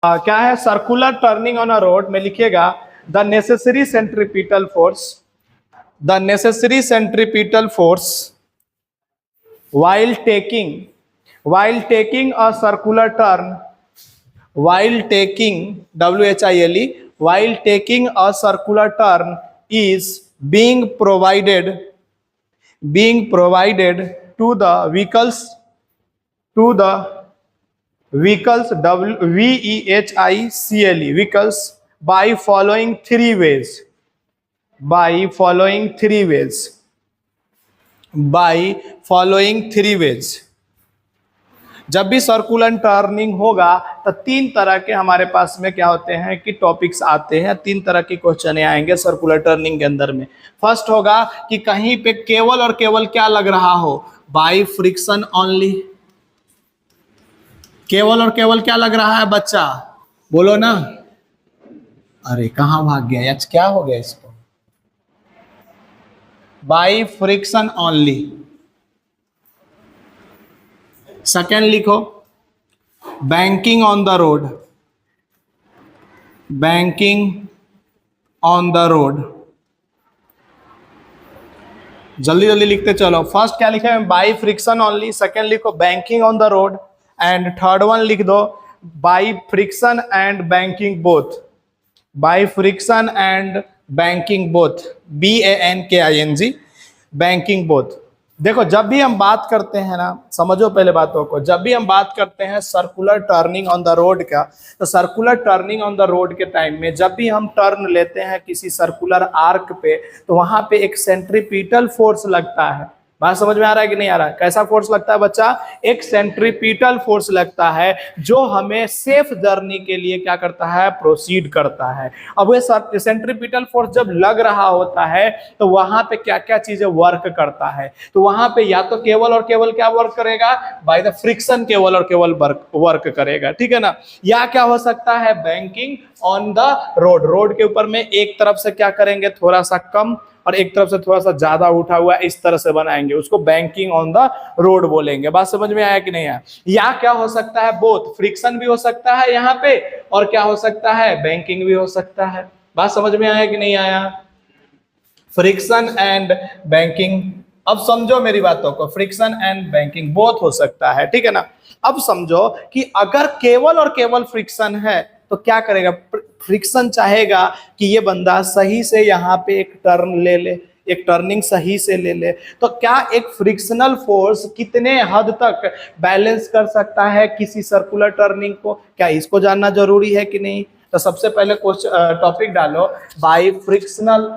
क्या है circular turning on a road में लिखिएगा the necessary centripetal force, the necessary centripetal force while taking a circular turn, while taking WHILE, while taking a circular turn is being provided to the vehicles vehicles by following three ways, by following three ways। जब भी circular turning होगा तो तीन तरह के हमारे पास में क्या होते हैं कि टॉपिक्स आते हैं, तीन तरह के क्वेश्चन आएंगे सर्कुलर टर्निंग के अंदर में। फर्स्ट होगा कि कहीं पे केवल और केवल क्या लग रहा हो, बाय फ्रिक्शन ओनली। केवल और केवल क्या लग रहा है बच्चा, बोलो ना। अरे कहां भाग गया यार, क्या हो गया इसको, बाय फ्रिक्शन ओनली। सेकेंड लिखो banking on the road, banking on the road. जल्दी जल्दी लिखते चलो। फर्स्ट क्या लिखा है, बाय फ्रिक्शन ओनली। सेकेंड लिखो banking on the road, and third one लिख दो by friction and banking both, by friction and banking both, BANKING, banking both. देखो जब भी हम बात करते हैं ना, समझो पहले बातों को, जब भी हम बात करते हैं circular turning on the road का, तो circular turning on the road के टाइम में जब भी हम टर्न लेते हैं किसी सर्कुलर आर्क पे, तो वहां पे एक सेंट्रीपिटल फोर्स लगता है। बात समझ में आ रहा है कि नहीं आ रहा है? कैसा फोर्स लगता है बच्चा, एक सेंट्रीपिटल फोर्स लगता है जो हमें सेफ जर्नी के लिए क्या करता है, प्रोसीड करता है। अब ये सेंट्रीपिटल फोर्स जब लग रहा होता है तो वहां पे क्या क्या चीजें वर्क करता है, तो वहां पे या तो केवल और केवल क्या वर्क करेगा, बाय द फ्रिक्शन केवल और केवल वर्क करेगा, ठीक है ना। या क्या हो सकता है, banking on the road, road के ऊपर में एक तरफ से क्या करेंगे, थोड़ा सा कम और एक तरफ से थोड़ा सा ज्यादा उठा हुआ इस तरह से बनाएंगे, उसको बैंकिंग ऑन द रोड बोलेंगे। बात समझ में आया कि नहीं आया? या क्या हो सकता है, बोथ, फ्रिक्शन भी हो सकता है यहाँ पे और क्या हो सकता है, बैंकिंग भी हो सकता है। बात समझ में आया कि नहीं आया? Friction and banking. अब समझो मेरी बातों को, फ्रिक्शन एंड बैंकिंग बोथ हो सकता है, ठीक है ना। अब समझो कि अगर केवल और केवल फ्रिक्शन है तो क्या करेगा, फ्रिक्शन चाहेगा कि ये बंदा सही से यहाँ पे एक टर्न ले ले, एक टर्निंग सही से ले ले, तो क्या एक फ्रिक्शनल फोर्स कितने हद तक बैलेंस कर सकता है किसी सर्कुलर टर्निंग को, क्या इसको जानना जरूरी है कि नहीं? तो सबसे पहले टॉपिक डालो by frictional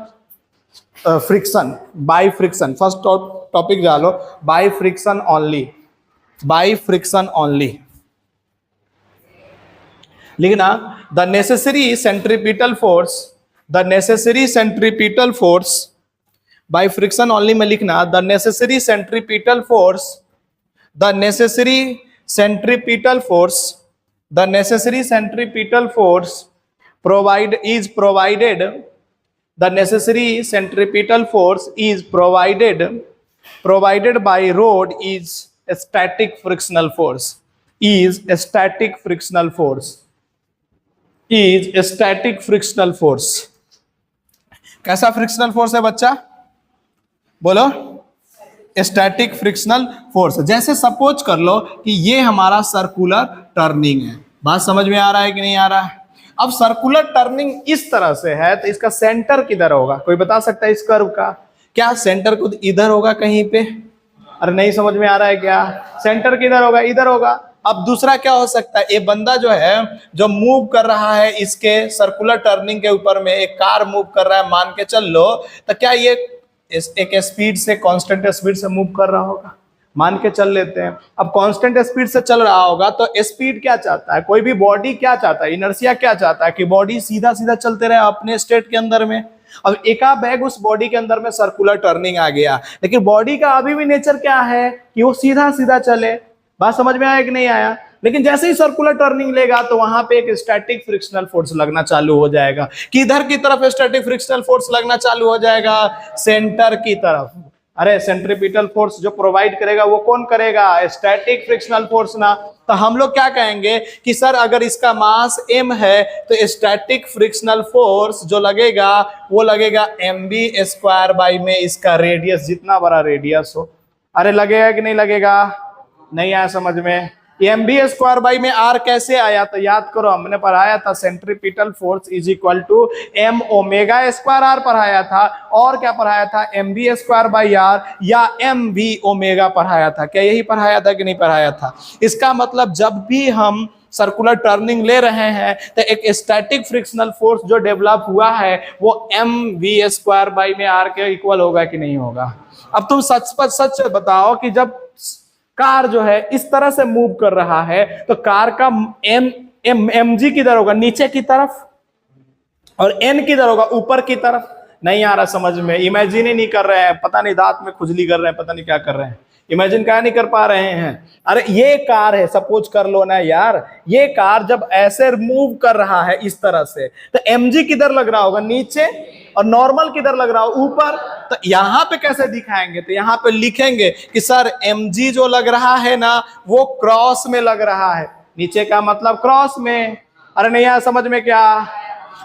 friction, by friction. First topic डालो by friction only, by friction only. लिखना the necessary centripetal force, the necessary centripetal force, by friction only में लिखना the necessary centripetal force, the necessary centripetal force, the necessary centripetal force provide is provided, the necessary centripetal force is provided by road is a static frictional force, is a static frictional force, is a static frictional force। कैसा frictional force है बच्चा, बोलो, static frictional force. जैसे suppose कर लो कि ये हमारा circular turning है, बात समझ में आ रहा है कि नहीं आ रहा है? अब सर्कुलर टर्निंग इस तरह से है तो इसका सेंटर किधर होगा, कोई बता सकता है इस कर्व का? क्या सेंटर को इधर होगा कहीं पे? अरे नहीं समझ में आ रहा है क्या? सेंटर किधर होगा, इधर होगा। अब दूसरा क्या हो सकता है, ये बंदा जो है जो मूव कर रहा है इसके सर्कुलर टर्निंग के ऊपर में, एक कार मूव कर रहा है मान के चल लो, तो क्या ये एक स्पीड से, कांस्टेंट स्पीड से मूव कर रहा होगा, मान के चल लेते हैं। अब कांस्टेंट स्पीड से चल रहा होगा तो स्पीड क्या चाहता है, कोई भी बॉडी क्या चाहता है, इनर्शिया क्या चाहता है कि बॉडी सीधा सीधा चलते रहे अपने स्टेट के अंदर में। अब एका बैग उस बॉडी के अंदर में सर्कुलर टर्निंग आ गया, लेकिन बॉडी का अभी भी नेचर क्या है कि वो सीधा सीधा चले। बात समझ में आया कि नहीं आया? लेकिन जैसे ही सर्कुलर टर्निंग लेगा तो वहां पे एक स्टैटिक फ्रिक्शनल फोर्स लगना चालू हो जाएगा। किधर की तरफ स्टैटिक फ्रिक्शनल फोर्स लगना चालू हो जाएगा? सेंटर की तरफ। अरे सेंट्रीपिटल फोर्स जो प्रोवाइड करेगा वो कौन करेगा? स्टैटिक फ्रिक्शनल फोर्स ना। तो हम लोग क्या कहेंगे कि सर अगर इसका मास m है तो स्टैटिक फ्रिक्शनल फोर्स जो लगेगा वो लगेगा mv² बाई में इसका रेडियस, जितना बड़ा रेडियस हो। अरे लगेगा कि नहीं लगेगा? नहीं आया समझ में? mv² बाई में r कैसे आया? तो याद करो हमने पढ़ाया था centripetal force is equal to m omega r पढ़ाया था, और क्या पढ़ाया था? mv² बाई r या mv ओमेगा पढ़ाया था। क्या यही पढ़ाया था कि नहीं पढ़ाया था? इसका मतलब जब भी हम सर्कुलर टर्निंग ले रहे हैं तो एक स्टैटिक फ्रिक्शनल फोर्स जो डेवलप हुआ है वो mv² बाई में r के इक्वल होगा कि नहीं होगा? अब तुम सच बताओ कि जब कार जो है इस तरह से मूव कर रहा है तो कार का mg किधर होगा? नीचे की तरफ, और n किधर होगा? ऊपर की तरफ। नहीं आ रहा समझ में? इमेजिन ही नहीं कर रहे हैं, पता नहीं दांत में खुजली कर रहे हैं, पता नहीं क्या कर रहे हैं, इमेजिन क्या नहीं कर पा रहे हैं। अरे ये कार है, सपोज कर लो ना यार, ये कार जब ऐसे मूव कर रहा है इस तरह से तो mg किधर लग रहा होगा? नीचे, और नॉर्मल किधर लग रहा हो? ऊपर। तो यहां पे कैसे दिखाएंगे? तो यहां पे लिखेंगे कि सर mg जो लग रहा है ना वो क्रॉस में लग रहा है, नीचे का मतलब क्रॉस में। अरे नहीं आया समझ में क्या?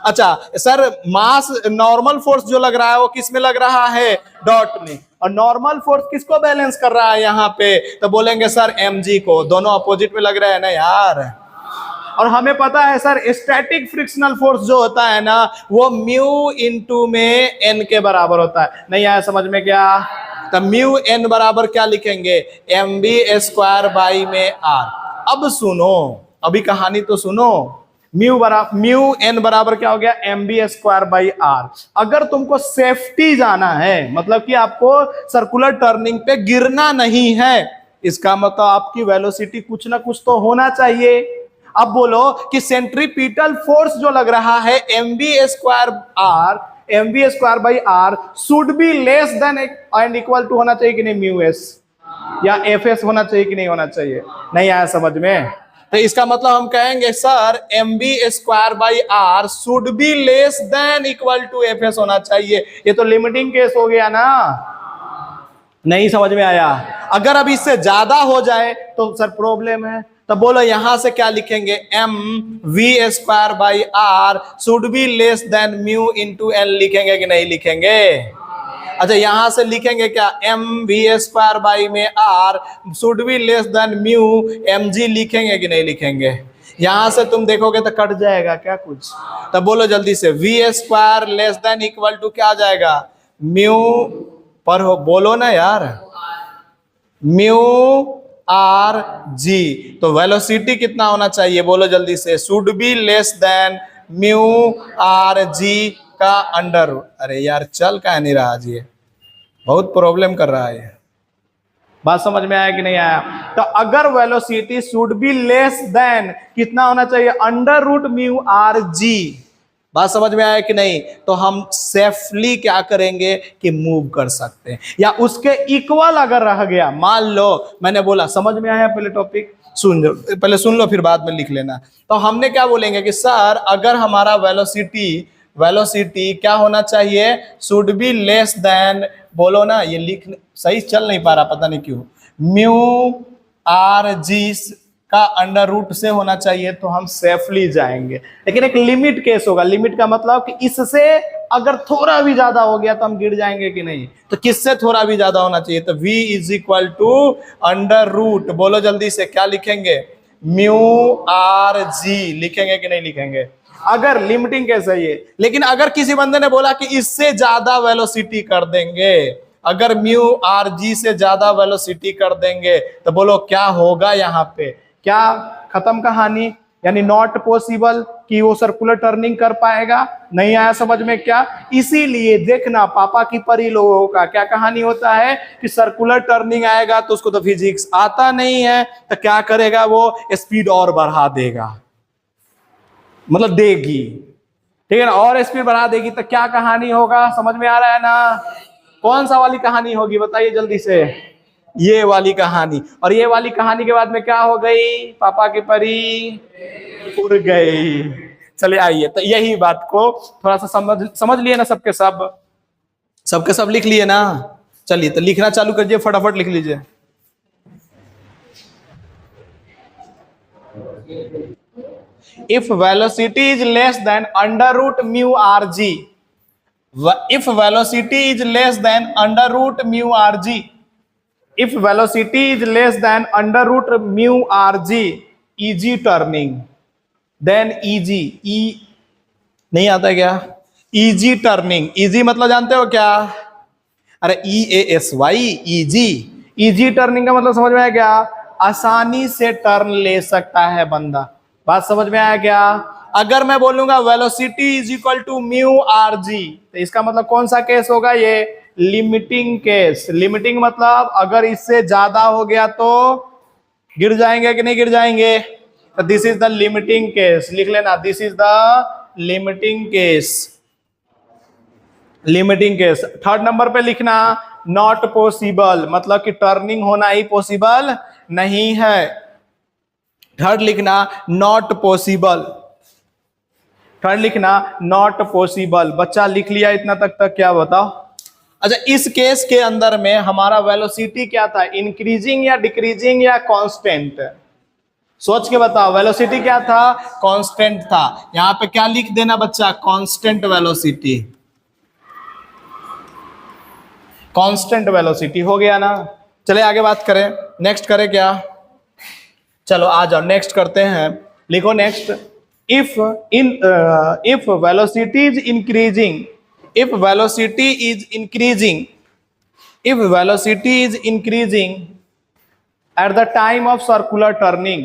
अच्छा सर मास नॉर्मल फोर्स जो लग रहा है वो किस में लग रहा है? डॉट में। और नॉर्मल फोर्स किसको बैलेंस कर रहा है यहाँ पे? तो बोलेंगे सर mg को। दोनों अपोजिट में लग रहे हैं ना यार। और हमें पता है सर स्टैटिक फ्रिक्शनल फोर्स जो होता है ना वो म्यू इंटू में n के बराबर होता है। नहीं आया समझ में क्या? तो म्यू n बराबर क्या लिखेंगे? mv² बाई में r। अब सुनो, अभी कहानी तो सुनो। म्यू n बराबर क्या हो गया? mv² by r। अगर तुमको सेफ्टी जाना है, मतलब कि आपको सर्कुलर टर्निंग पे गिरना नहीं है, इसका मतलब आपकी वेलोसिटी कुछ ना कुछ तो होना चाहिए। अब बोलो कि सेंट्रीपिटल फोर्स जो लग रहा है mv² by r should be less than and equal to होना चाहिए कि नहीं? म्यू s या fs होना चाहिए कि नहीं होना चाहिए? नहीं आया समझ में? तो इसका मतलब हम कहेंगे sir mv² by r should be less than equal to fs होना चाहिए। ये तो लिमिटिंग केस हो गया ना। नहीं समझ में आया? अगर अब इससे ज्यादा हो जाए तो सर प्रॉब्लम है। तो बोलो यहां से क्या लिखेंगे? mv² by r should be less then mu into n लिखेंगे कि नहीं लिखेंगे? अच्छा यहां से लिखेंगे क्या? mv² बाई में r should be less then mu mg लिखेंगे कि नहीं लिखेंगे? यहां से तुम देखोगे तो कट जाएगा क्या कुछ? तब बोलो जल्दी से, v² less than equal to क्या आ जाएगा? म्यू पर हो, बोलो ना यार, म्यू आर जी। तो वेलोसिटी कितना होना चाहिए? बोलो जल्दी से, should be less then mu R जी का अंडर रूट। अरे यार चल का नहीं रहा जी, बहुत प्रॉब्लम कर रहा है। बात समझ में आया कि नहीं आया? तो अगर velocity should be less than कितना होना चाहिए? Under root mu R G. बात समझ में आया कि नहीं? तो हम सेफली क्या करेंगे कि मूव कर सकते हैं, या उसके इक्वल अगर रह गया, मान लो मैंने बोला, समझ में आया? पहले टॉपिक पहले सुन लो फिर बाद में लिख लेना। तो हमने क्या बोलेंगे कि सर अगर हमारा वेलोसिटी क्या होना चाहिए? शुड बी लेस देन, बोलो ना, ये लिख सही चल नहीं पा रहा पता नहीं क्यों, म्यू आर जी का अंडर रूट से होना चाहिए, तो हम सेफली जाएंगे। लेकिन एक लिमिट केस होगा। लिमिट का मतलब कि इससे अगर थोड़ा भी ज्यादा हो गया तो हम गिर जाएंगे कि नहीं? तो किससे थोड़ा भी ज्यादा होना चाहिए? तो v is equal to under root, बोलो जल्दी से क्या लिखेंगे? म्यू आर जी लिखेंगे कि नहीं लिखेंगे? अगर लिमिटिंग केस है ये। लेकिन अगर किसी बंदे ने बोला कि इससे ज्यादा वेलोसिटी कर देंगे, अगर म्यू आर जी से ज्यादा वेलोसिटी कर देंगे, तो बोलो क्या होगा? यहाँ पे क्या खत्म कहानी? यानी नॉट पॉसिबल कि वो सर्कुलर टर्निंग कर पाएगा। नहीं आया समझ में क्या? इसीलिए देखना पापा की परी लोगों का क्या कहानी होता है कि सर्कुलर टर्निंग आएगा तो उसको तो फिजिक्स आता नहीं है, तो क्या करेगा? वो स्पीड और बढ़ा देगा, मतलब देगी, ठीक है ना, और स्पीड बढ़ा देगी। तो क्या कहानी होगा? समझ में आ रहा है ना? कौन सा वाली कहानी होगी बताइए जल्दी से? ये वाली कहानी। और ये वाली कहानी के बाद में क्या हो गई? पापा की परी उड़ गई। चलिए आइए, तो यही बात को थोड़ा सा समझ लिए ना? सबके सब लिख लिए ना? चलिए तो लिखना चालू करिए, फटाफट लिख लीजिए। If velocity is less than under root mu R G, if velocity is less than under root mu rg, if velocity is less than under root mu rg, eg turning, then eg, e नहीं आता क्या, eg turning, eg मतलब जानते हो क्या, अरे E A S Y, easy, easy turning का मतलब समझ में आया क्या, आसानी से टर्न ले सकता है बंदा, बात समझ में आया क्या। अगर मैं बोलूंगा velocity is equal to mu R G, तो इसका मतलब कौन सा केस होगा, ये लिमिटिंग केस। लिमिटिंग मतलब अगर इससे ज्यादा हो गया तो गिर जाएंगे कि नहीं गिर जाएंगे, तो this is the limiting case, लिख लेना, this is the limiting case, limiting case. Third number पे लिखना नॉट पॉसिबल, मतलब कि टर्निंग होना ही पॉसिबल नहीं है। थर्ड लिखना नॉट पॉसिबल, थर्ड लिखना नॉट पॉसिबल। बच्चा लिख लिया इतना तक क्या बताओ। अच्छा, इस केस के अंदर में हमारा वेलोसिटी क्या था, इंक्रीजिंग या डिक्रीजिंग या कांस्टेंट, सोच के बताओ। वेलोसिटी क्या था, कांस्टेंट था। यहां पे क्या लिख देना बच्चा, कांस्टेंट वेलोसिटी, कांस्टेंट वेलोसिटी हो गया ना। चले आगे बात करें, नेक्स्ट करें क्या, चलो आ जाओ नेक्स्ट करते हैं। लिखो next, if velocity is increasing, if velocity is increasing, if velocity is increasing at the time of circular turning,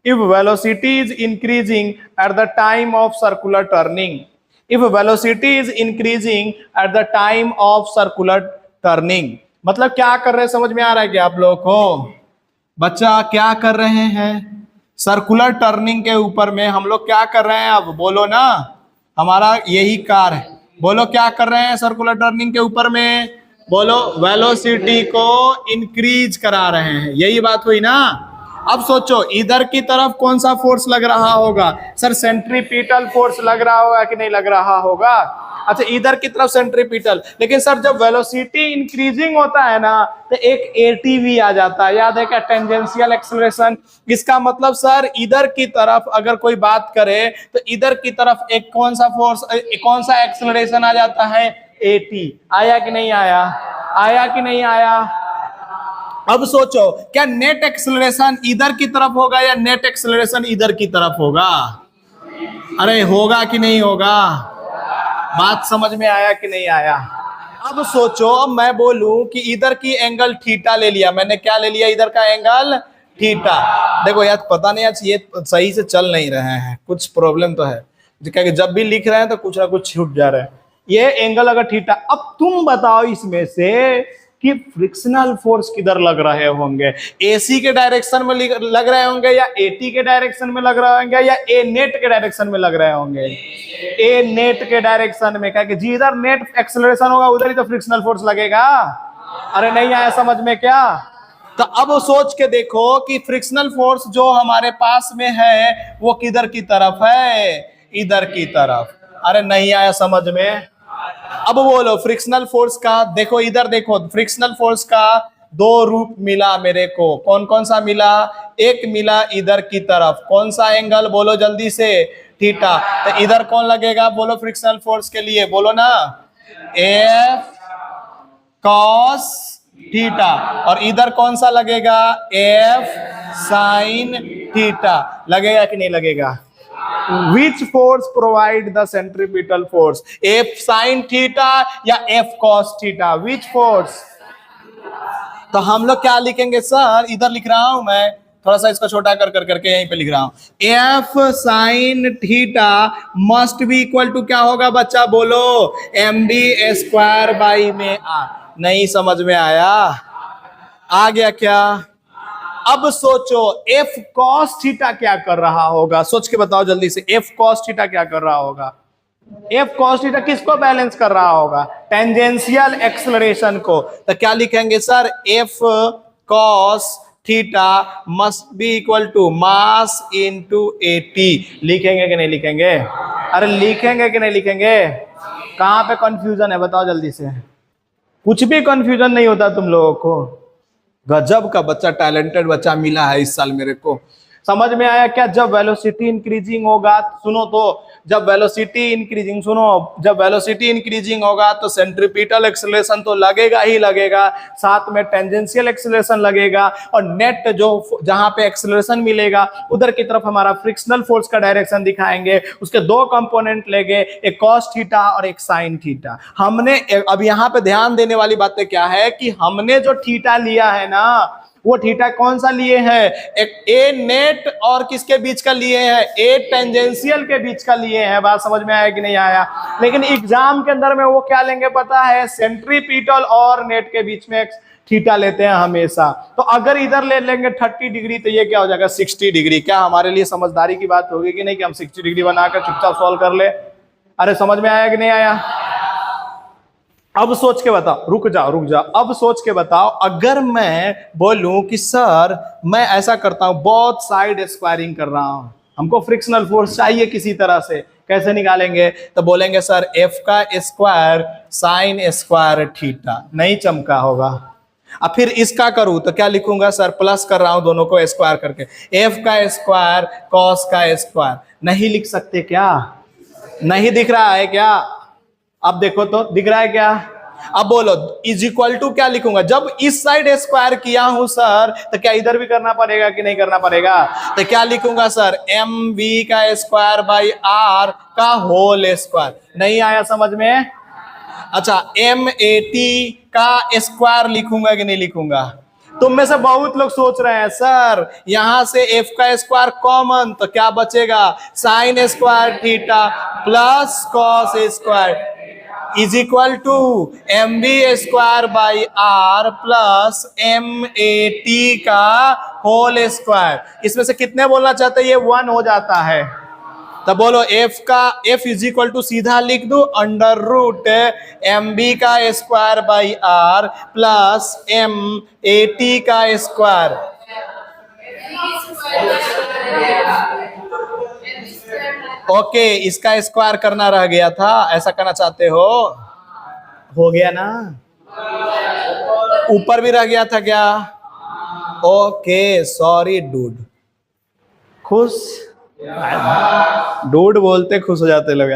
if velocity is increasing at the time of circular turning, if velocity is increasing at the time of circular turning, मतलब क्या कर रहे हैं, समझ में आ रहा है क्या आप लोगों को, बच्चा क्या कर रहे हैं, सर्कुलर टर्निंग के ऊपर में हम लोग क्या कर रहे हैं, अब बोलो ना, हमारा यही कार है, बोलो क्या कर रहे हैं सर्कुलर टर्निंग के ऊपर में, बोलो वेलोसिटी को इंक्रीज करा रहे हैं, यही बात हुई ना। अब सोचो इधर की तरफ कौन सा फोर्स लग रहा होगा, सर सेंट्रीपिटल फोर्स लग रहा होगा कि नहीं लग रहा होगा। अच्छा, इधर की तरफ सेंट्रीपिटल, लेकिन सर जब वेलोसिटी इंक्रीजिंग होता है ना तो एक एटीवी आ जाता है, याद है क्या, टेंजेंशियल एक्सेलरेशन। इसका मतलब सर इधर की तरफ अगर कोई बात करे तो इधर की तरफ एक कौन सा फोर्स, कौन सा एक्सेलरेशन आ जाता है, एटी। आया कि नहीं आया, आया कि नहीं आया। अब सोचो क्या नेट एक्सेलरेशन इधर की तरफ होगा या नेट एक्सेलरेशन इधर की तरफ होगा, अरे होगा कि नहीं होगा, बात समझ में आया कि नहीं आया। अब सोचो मैं बोलूं कि इधर की एंगल थीटा ले लिया मैंने, क्या ले लिया, इधर का एंगल थीटा। देखो यार पता नहीं आज ये सही से चल नहीं रहे हैं, कुछ प्रॉब्लम तो है, क्योंकि जब भी लिख रहे हैं तो कुछ ना कुछ छूट जा रहा है। ये एंगल अगर थीटा, अब तुम बताओ इसमें से कि फ्रिक्शनल फोर्स किधर लग रहे होंगे, एसी के डायरेक्शन में लग रहे होंगे या एटी के डायरेक्शन में लग रहे होंगे या ए नेट के डायरेक्शन में लग रहे होंगे, ए नेट के डायरेक्शन में, क्या कि जिधर नेट एक्सेलरेशन होगा उधर ही तो फ्रिक्शनल फोर्स लगेगा। अरे नहीं आया समझ में क्या। तो अब सोच के देखो कि फ्रिक्शनल फोर्स जो हमारे पास में है वो किधर की तरफ है, इधर की तरफ। अरे नहीं आया समझ में। अब बोलो फ्रिक्शनल फोर्स का, देखो इधर देखो, फ्रिक्शनल फोर्स का दो रूप मिला मेरे को, कौन कौन सा मिला, एक मिला इधर की तरफ, कौन सा एंगल बोलो जल्दी से, थीटा। तो इधर कौन लगेगा बोलो फ्रिक्शनल फोर्स के लिए, बोलो ना, एफ कॉस थीटा, और इधर कौन सा लगेगा, एफ साइन थीटा। लगेगा कि नहीं लगेगा। Which force provide the centripetal force? F sin theta या F cos theta? Which force? तो हम लोग क्या लिखेंगे सर, इधर लिख रहा हूं मैं, थोड़ा सा इसको छोटा कर करके यहीं पे लिख रहा हूं। F sin theta must be equal to क्या होगा बच्चा बोलो, md स्क्वायर बाई में r। नहीं समझ में आया, आ गया क्या। अब सोचो एफ कॉस थीटा क्या कर रहा होगा, सोच के बताओ जल्दी से, एफ कॉस थीटा क्या कर रहा होगा, एफ कॉस थीटा किसको बैलेंस कर रहा होगा, टेंजेंशियल एक्सेलरेशन को। तो क्या लिखेंगे sir, F cos theta must be equal to mass into AT. लिखेंगे कि नहीं लिखेंगे, अरे लिखेंगे कि नहीं लिखेंगे, कहां पे कंफ्यूजन है बताओ जल्दी से। कुछ भी कंफ्यूजन नहीं होता तुम लोगों को। गजब का बच्चा, टैलेंटेड बच्चा मिला है इस साल मेरे को। समझ में आया क्या? जब वेलोसिटी इंक्रीजिंग होगा, सुनो तो, जब वेलोसिटी इंक्रीजिंग, सुनो, जब वेलोसिटी इंक्रीजिंग होगा तो सेंट्रीपिटल एक्सेलरेशन तो लगेगा ही लगेगा, साथ में टेंजेंशियल एक्सेलरेशन लगेगा, और नेट जो जहां पे एक्सेलरेशन मिलेगा उधर की तरफ हमारा फ्रिक्शनल फोर्स का डायरेक्शन दिखाएंगे। उसके दो कंपोनेंट लेंगे, एक कॉस थीटा और एक साइन थीटा। हमने अब यहाँ पे ध्यान देने वाली बातें क्या है कि हमने जो थीटा लिया है ना, वो थीटा कौन सा लिए हैं? एक ए नेट और किसके बीच का लिए हैं? ए टेंजेंशियल के बीच का लिए हैं। बात समझ में आया कि नहीं आया? लेकिन एग्जाम के अंदर में वो क्या लेंगे पता है? सेंट्रीपिटल और नेट के बीच में थीटा लेते हैं हमेशा। तो अगर इधर ले लेंगे 30 डिग्री तो ये क्या हो जाएगा? 60 डिग्री। क्या हमारे लिए समझदारी की बात होगी कि नहीं कि हम 60 डिग्री बनाकर चुपचाप सॉल्व कर ले? अरे समझ में आया कि नहीं आया? अब सोच के बताओ, रुक जाओ, अब सोच के बताओ, अगर मैं बोलूं कि सर मैं ऐसा करता हूं, बोथ साइड स्क्वायरिंग कर रहा हूं, हमको फ्रिक्शनल फोर्स चाहिए किसी तरह से, कैसे निकालेंगे? तो बोलेंगे सर एफ का स्क्वायर साइन स्क्वायर थीटा। नहीं चमका होगा। अब फिर इसका करूं तो क्या लिखूंगा? सर प्लस कर रहा हूं दोनों को स्क्वायर करके, एफ का स्क्वायर कॉस का स्क्वायर। नहीं लिख सकते क्या? नहीं दिख रहा है क्या? अब देखो तो दिख रहा है क्या? अब बोलो इज इक्वल टू क्या लिखूंगा? जब इस साइड स्क्वायर किया हूं सर तो क्या इधर भी करना पड़ेगा कि नहीं करना पड़ेगा? तो क्या लिखूंगा सर? एम वी का स्क्वायर बाई आर का होल स्क्वायर। नहीं आया समझ में? अच्छा, एम ए टी का स्क्वायर लिखूंगा कि नहीं लिखूंगा? तुम में से बहुत लोग सोच रहे हैं सर यहां से एफ का स्क्वायर कॉमन तो क्या बचेगा? Sine square theta plus cos square is equal to M B square by R plus M A T का होल स्क्वायर। इसमें से कितने बोलना चाहते हैं? ये 1 हो जाता है। तब बोलो एफ का, एफ इज इक्वल टू सीधा लिख दो अंडर रूट एम बी का square by R plus M A T का स्क्वायर। ओके, इसका स्क्वायर करना रह गया था, ऐसा करना चाहते हो गया ना? ऊपर भी रह गया था क्या? Okay sorry dude. खुश? डूड बोलते खुश हो जाते लोग,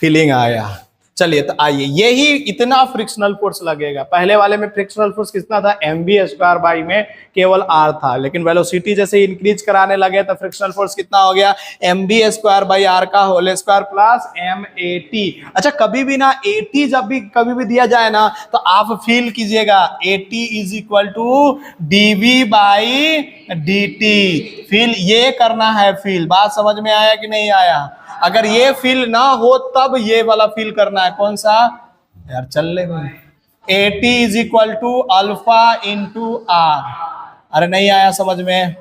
फीलिंग आया। चलिए तो आइए, यही इतना फ्रिक्शनल फोर्स लगेगा। पहले वाले में फ्रिक्शनल फोर्स कितना था? एम बी स्क्वायर बाई में केवल आर था, लेकिन वेलोसिटी जैसे इंक्रीज कराने लगे तो फ्रिक्शनल फोर्स कितना हो गया? M B square by R का whole square plus M A T. अच्छा, कभी भी ना ए टी जब भी कभी भी दिया जाए ना तो आप फील कीजिएगा A T is equal to D V by D T. Feel ये करना है, फील। बात समझ में आया कि नहीं आया? अगर ये फील ना हो तब ये वाला फील करना है। कौन सा यार? चल ले, A T is equal to alpha into R. अरे नहीं आया समझ में?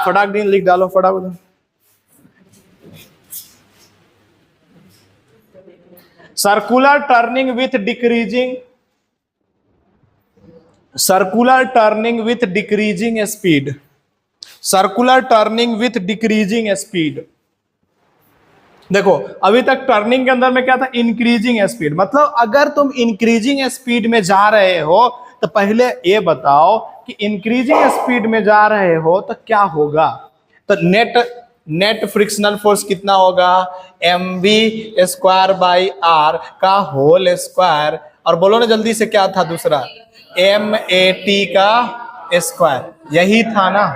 फटाक दिन लिख डालो, फटाक। Circular turning with decreasing, circular turning with decreasing speed, circular turning with decreasing speed. देखो अभी तक टर्निंग के अंदर में क्या था? Increasing speed. मतलब अगर तुम इंक्रीजिंग स्पीड में जा रहे हो तो पहले ये बताओ कि इंक्रीजिंग स्पीड में जा रहे हो तो क्या होगा? तो नेट फ्रिक्शनल फोर्स कितना होगा? M V square by R का होल स्क्वायर, और बोलो ना जल्दी से क्या था दूसरा? एम ए टी का स्क्वायर, यही था ना,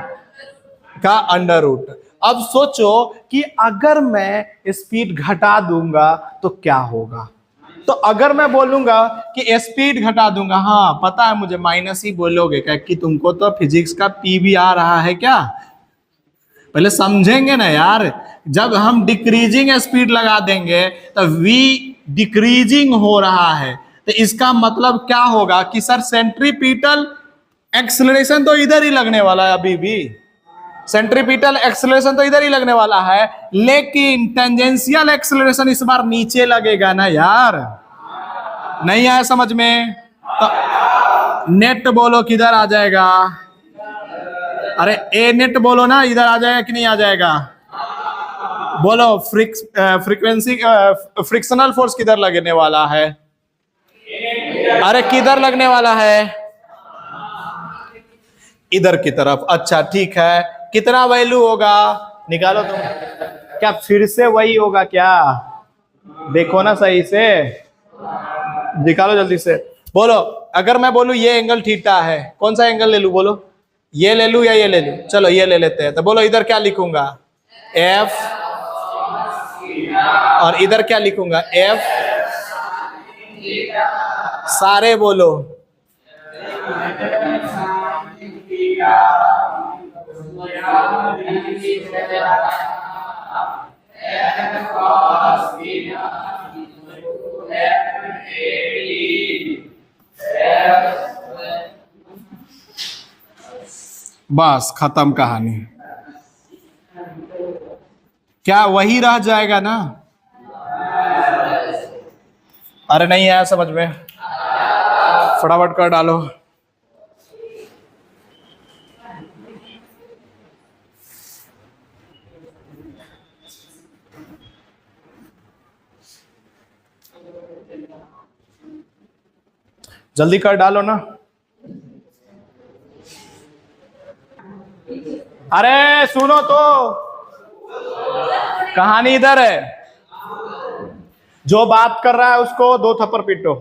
का अंडर रूट। अब सोचो कि अगर मैं स्पीड घटा दूंगा तो क्या होगा? तो अगर मैं बोलूंगा कि स्पीड घटा दूंगा, हाँ पता है मुझे माइनस ही बोलोगे क्योंकि तुमको तो फिजिक्स का पी भी आ रहा है क्या? पहले समझेंगे ना यार। जब हम डिक्रीजिंग स्पीड लगा देंगे तो वी डिक्रीजिंग हो रहा है, तो इसका मतलब क्या होगा कि सर सेंट्रीपिटल एक्सेलरेशन तो इधर ही लगने वाला है, अभी भी सेंट्रीपिटल एक्सेलरेशन तो इधर ही लगने वाला है, लेकिन टेंजेंशियल एक्सेलरेशन इस बार नीचे लगेगा ना यार। नहीं आया समझ में? तो नेट बोलो किधर आ जाएगा? अरे ए नेट बोलो ना, इधर आ जाएगा कि नहीं आ जाएगा? बोलो फ्रिक्वेंसी फ्रिक्शनल फोर्स किधर लगने वाला है? अरे किधर लगने वाला है? इधर की तरफ। अच्छा ठीक है, कितना वैल्यू होगा निकालो तुम। क्या फिर से वही होगा क्या? देखो ना सही से, निकालो जल्दी से। बोलो, अगर मैं बोलूं ये एंगल थीटा है, कौन सा एंगल ले लूं? बोलो, ये ले लूं या ये ले लूं? चलो ये ले लेते हैं। तो बोलो इधर क्या लिखूंगा? एफ। और इधर क्या लिखूंगा? एफ। सारे बोलो। बस खत्म कहानी। क्या वही रह जाएगा ना? अरे नहीं आया समझ में, फटाफट कर डालो। जल्दी कर डालो ना। अरे सुनो तो, कहानी इधर है। जो बात कर रहा है उसको दो थप्पड़ पीटो।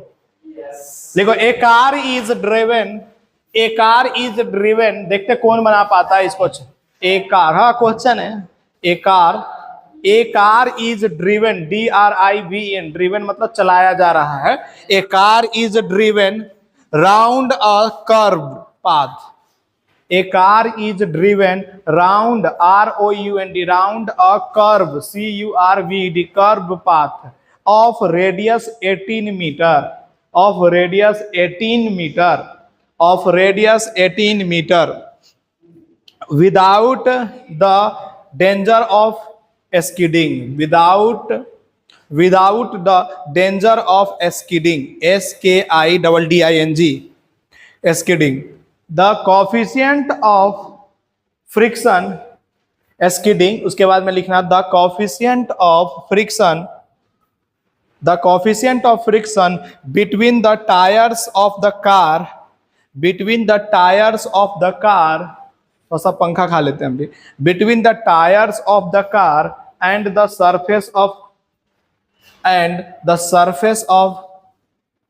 देखो, a car is driven, a car is driven. देखते कौन बना पाता है इसको। ए कार, हाँ क्वेश्चन है। A car is driven, DRIVN, driven मतलब चलाया जा रहा है। A car is driven round a curve path. A car is driven round, ROUND, round a curve, CURVED, curve path of radius 18 meter, of radius 18 meter, of radius 18 meter, without the danger of skidding, without the danger of skidding, SKIDDING, skidding. The coefficient of friction, skidding, उसके बाद में लिखना the coefficient of friction, the coefficient of friction between the tires of the car, between the tires of the car, तो सब पंखा खा लेते हैं हम भी, between the tires of the car and the surface of, and the surface of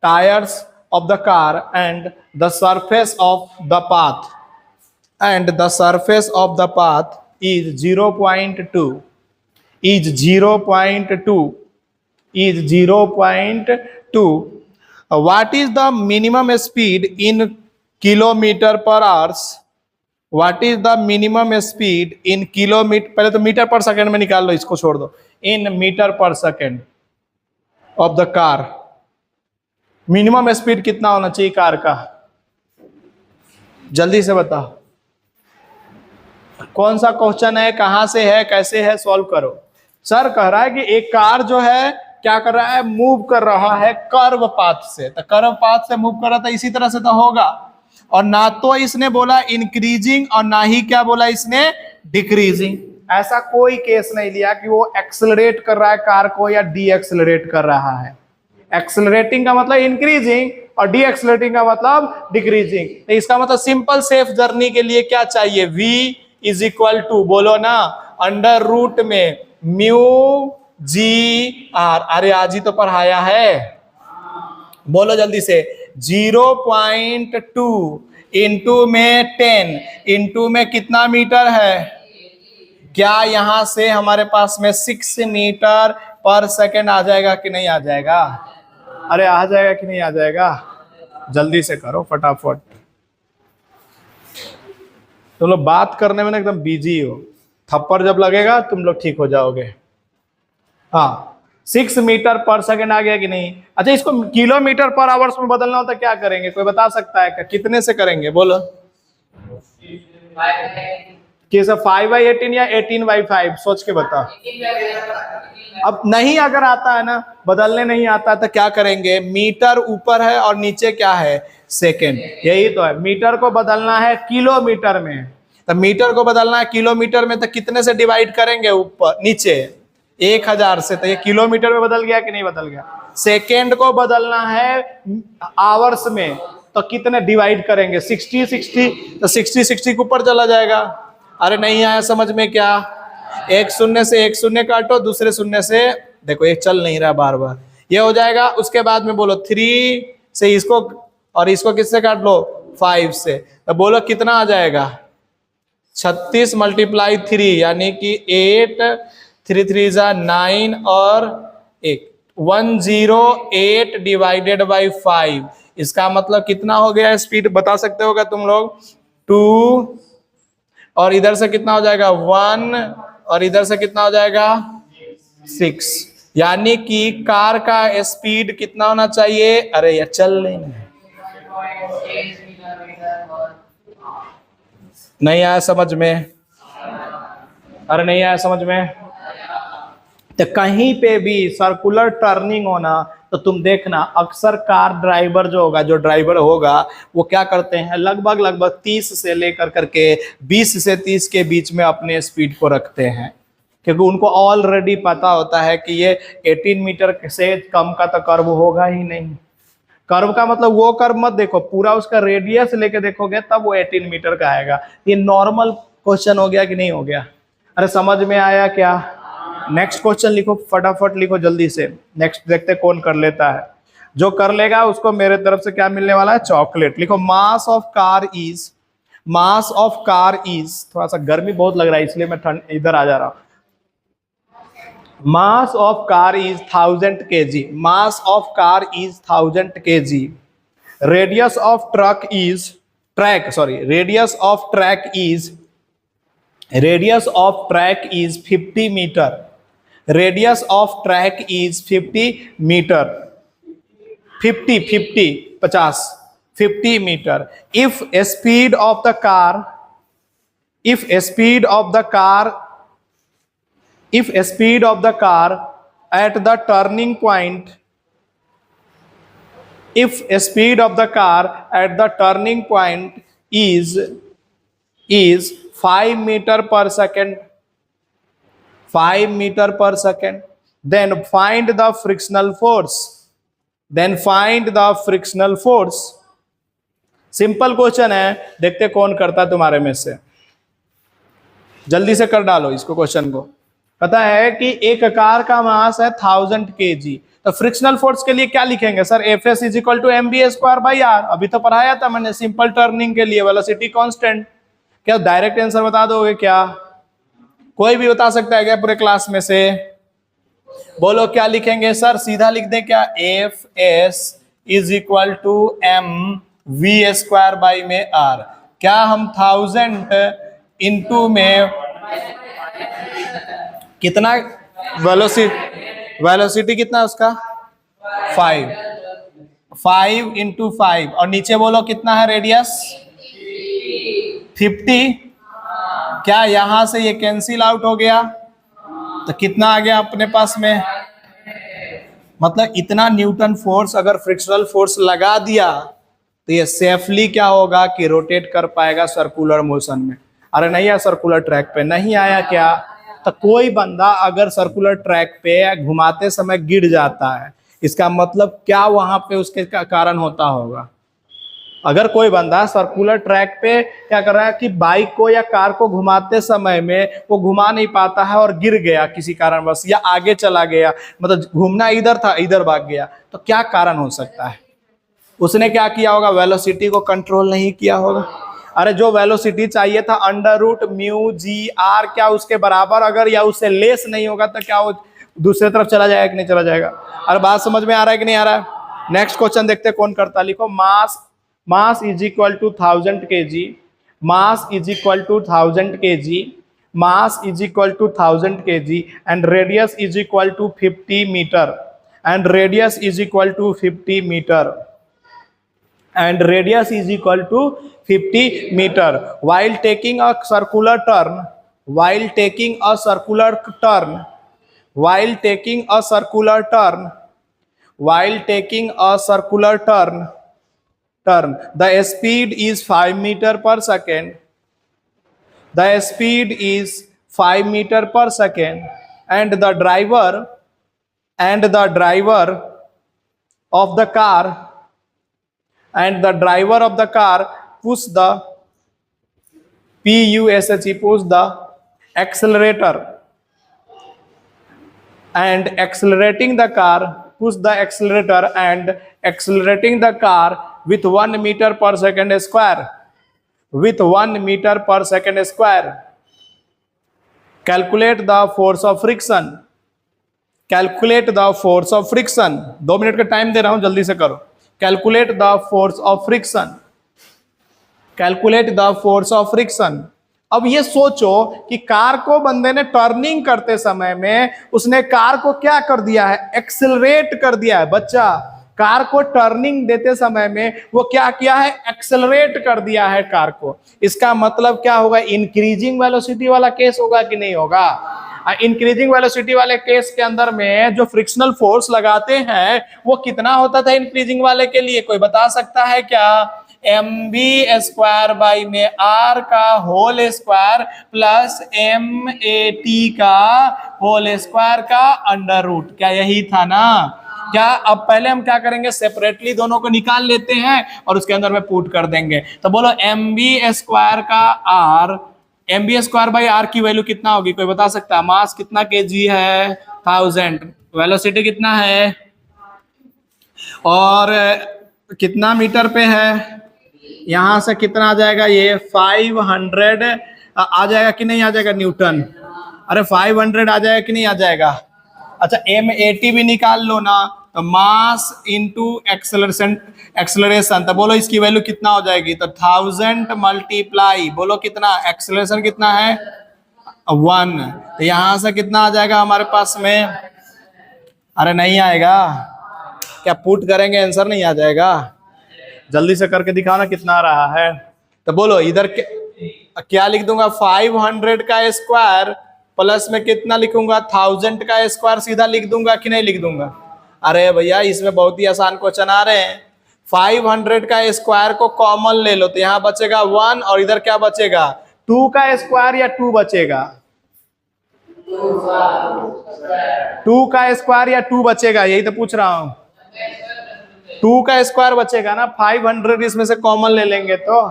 tires of the car and the surface of the path, and the surface of the path is 0.2, is 0.2, is 0.2. What is the minimum speed in kilometer per hour? What is the minimum speed in kilometer, पहले तो metre पर second में निकाल लो, इसको छोड़ दो। in metre पर second of the car, minimum speed कितना होना चाहिए कार का? जल्दी से बताओ। कौन सा क्वेश्चन है, कहां से है, कैसे है, सॉल्व करो। सर कह रहा है कि एक कार जो है क्या कर रहा है, मूव कर रहा है कर्व पाथ से। तो कर्व पाथ से मूव कर रहा था, इसी तरह से तो होगा। और ना तो इसने बोला इंक्रीजिंग और ना ही क्या बोला इसने, डिक्रीजिंग। ऐसा कोई केस नहीं लिया कि वो एक्सेलरेट कर रहा है कार को या डी एक्सेलरेट कर रहा है। एक्सेलरेटिंग का मतलब इंक्रीजिंग और डी एक्सेलरेटिंग का मतलब डिक्रीजिंग। तो इसका मतलब सिंपल सेफ जर्नी के लिए क्या चाहिए, v इज इक्वल टू, बोलो ना, अंडर रूट में म्यू जी आर। अरे आज ही तो पढ़ाया है, बोलो जल्दी से। 0.2 इंटू में 10, इंटू में कितना मीटर है? क्या यहां से हमारे पास में 6 मीटर पर सेकेंड आ जाएगा कि नहीं आ जाएगा? अरे आ जाएगा कि नहीं आ जाएगा? जल्दी से करो फटाफट। तुम लोग बात करने में ना एकदम बिजी हो, थप्पड़ जब लगेगा तुम लोग ठीक हो जाओगे। हाँ, 6 मीटर पर सेकेंड आ गया कि नहीं? अच्छा, इसको किलोमीटर पर आवर्स में बदलना होता क्या करेंगे, कोई बता सकता है क्या? कितने से करेंगे बोलो? कैसे, 5/18 या 18/5? सोच के बता। अब नहीं अगर आता है ना, बदलने नहीं आता तो क्या करेंगे, मीटर ऊपर है और नीचे क्या है, सेकेंड। यही तो है, मीटर को बदलना है किलोमीटर में, तो मीटर को बदलना है किलोमीटर में, तो कितने से डिवाइड करेंगे, ऊपर नीचे। 1000 से, तो ये किलोमीटर में बदल गया कि नहीं बदल गया। सेकेंड को बदलना है आवर्स में, तो कितने डिवाइड करेंगे 60 60, तो 60 60 के ऊपर चला जाएगा। अरे नहीं आया समझ में क्या, एक शून्य से एक शून्य काटो, दूसरे शून्य से, देखो ये चल नहीं रहा बार बार, ये हो जाएगा। उसके बाद में बोलो 3 से इसको और इसको किससे काट लो 5 से, तो बोलो कितना आ जाएगा 36 × 3 यानी कि 8, 3 3 जा 9 और 1 108 डिवाइडेड बाई 5। इसका मतलब कितना हो गया स्पीड बता सकते होगा तुम लोग 2, और इधर से कितना हो जाएगा 1, और इधर से कितना हो जाएगा 6, यानी कि कार का स्पीड कितना होना चाहिए। अरे यार चल नहीं आया समझ में, अरे नहीं आया समझ में। तो कहीं पे भी सर्कुलर टर्निंग होना, तो तुम देखना अक्सर कार ड्राइवर जो होगा, जो ड्राइवर होगा वो क्या करते हैं, लगभग 30 से लेकर करके 20 से 30 के बीच में अपने स्पीड को रखते हैं, क्योंकि उनको ऑलरेडी पता होता है कि ये 18 मीटर से कम का तो कर्व होगा ही नहीं। कर्व का मतलब वो कर्व मत देखो, पूरा उसका रेडियस लेके देखोगे तब वो 18 मीटर का आएगा। ये नॉर्मल क्वेश्चन हो गया कि नहीं हो गया, अरे समझ में आया क्या। नेक्स्ट क्वेश्चन लिखो, फटाफट लिखो जल्दी से, नेक्स्ट देखते कौन कर लेता है। जो कर लेगा उसको मेरे तरफ से क्या मिलने वाला है, चॉकलेट। लिखो मास ऑफ कार इज, थोड़ा सा गर्मी बहुत लग रहा है इसलिए मैं ठंड इधर आ जा रहा हूं। Mass of car is 1000 kg, mass of car is 1000 kg। Radius of truck is radius of track is 50 meter. Radius of track is 50 meter, 50 meter. If speed of the car at the turning point, is 5 meter per second, then find the frictional force। Simple question है, देखते कौन करता तुम्हारे में से, जल्दी से कर डालो इसको। क्वेश्चन को पता है कि एक कार का मास है 1000 kg, तो फ्रिक्शनल फोर्स के लिए क्या लिखेंगे सर, Fs = mv²/r। अभी तो पढ़ाया था मैंने सिंपल टर्निंग के लिए वेलोसिटी कांस्टेंट। क्या डायरेक्ट आंसर बता दोगे क्या, कोई भी बता सकता है क्या पूरे क्लास में से, बोलो क्या लिखेंगे सर, सीधा लिख दें क्या, Fs = mv²/r। क्या हम 1000 इंटू में कितना वेलोसिटी कितना उसका 5 × 5, और नीचे बोलो कितना है रेडियस 50। क्या यहां से ये कैंसिल आउट हो गया, तो कितना आ गया अपने पास में, मतलब इतना न्यूटन फोर्स अगर फ्रिक्शनल फोर्स लगा दिया तो ये सेफली क्या होगा कि रोटेट कर पाएगा सर्कुलर मोशन में। अरे नहीं आया सर्कुलर ट्रैक पे, नहीं आया क्या। तो कोई बंदा अगर सर्कुलर ट्रैक पे घुमाते समय गिर जाता है, इसका मतलब क्या वहां पे उसके कारण होता होगा। अगर कोई बंदा सर्कुलर ट्रैक पे क्या कर रहा है कि बाइक को या कार को घुमाते समय में वो घुमा नहीं पाता है और गिर गया किसी कारणवश, या आगे चला गया, मतलब घूमना इधर था इधर भाग गया, तो क्या कारण हो सकता है, उसने क्या किया होगा, वेलोसिटी को कंट्रोल नहीं किया होगा। अरे जो वेलोसिटी चाहिए था √μ/g, क्या उसके बराबर अगर या उससे लेस नहीं होगा तो क्या वो दूसरे तरफ चला जाएगा कि नहीं चला जाएगा। अरे बात समझ में आ रहा है कि नहीं आ रहा है। नेक्स्ट क्वेश्चन देखते हैं कौन करता है। लिखो मास = 1000 kg, mass = 1000 kg, mass = 1000 kg, and radius = 50 meter, and radius = 50 meter, and radius = 50 meter. While taking a circular turn, while taking a circular turn, while taking a circular turn, while taking a circular turn, the speed is 5 meter per second. The speed is 5 meter per second, and the driver of the car push the push the accelerator and accelerating the car with 1 meter per second square calculate the force of friction 2 minute का time दे रहा हूं, जल्दी से करो। Calculate the force of friction. अब ये सोचो कि कार को बंदे ने टर्निंग करते समय में उसने कार को क्या कर दिया है, एक्सेलरेट कर दिया है। बच्चा, कार को टर्निंग देते समय में वो क्या किया है, एक्सेलरेट कर दिया है कार को। इसका मतलब क्या होगा, इंक्रीजिंग वेलोसिटी वाला केस होगा कि नहीं होगा। इंक्रीजिंग वेलोसिटी वाले केस के अंदर में जो फ्रिक्शनल फोर्स लगाते हैं वो कितना होता था इंक्रीजिंग वाले के लिए, कोई बता सकता है क्या? mv² बाई में r का होल स्क्वायर प्लस mat का होल स्क्वायर का अंडर रूट। क्या यही था ना? क्या अब पहले हम क्या करेंगे, सेपरेटली दोनों को निकाल लेते हैं और उसके अंदर में पुट कर देंगे। तो बोलो mv² का r, mv² बाई r की वैल्यू कितना होगी, कोई बता सकता है? मास कितना kg है, 1000, वेलोसिटी कितना है और कितना मीटर पे है, यहां से कितना आ जाएगा, ये 500 आ जाएगा कि नहीं आ जाएगा न्यूटन। अरे 500 आ जाएगा कि नहीं आ जाएगा। अच्छा mat भी निकाल लो ना, तो मास इंटू एक्सेलरेशन, तो बोलो इसकी वैल्यू कितना हो जाएगी, तो 1000 मल्टीप्लाई, बोलो कितना, एक्सेलरेशन कितना है 1, तो यहां से कितना आ जाएगा हमारे पास में, अरे नहीं आएगा क्या, पुट करेंगे आंसर नहीं आ जाएगा, जल्दी से करके दिखाओ ना कितना आ रहा है। तो बोलो इधर क्या लिख दूंगा, 500 का स्क्वायर प्लस में कितना लिखूंगा, 1000 का स्क्वायर सीधा लिख दूंगा कि नहीं लिख दूंगा। अरे भैया इसमें बहुत ही आसान क्वेश्चन आ रहे हैं। 500 का स्क्वायर को कॉमन ले लो तो यहाँ बचेगा 1 और इधर क्या बचेगा, 2 का स्क्वायर या 2 बचेगा, 2 का स्क्वायर या 2 बचेगा, यही तो पूछ रहा हूं। 2 का स्क्वायर बचेगा ना, 500 इसमें से कॉमन ले लेंगे तो।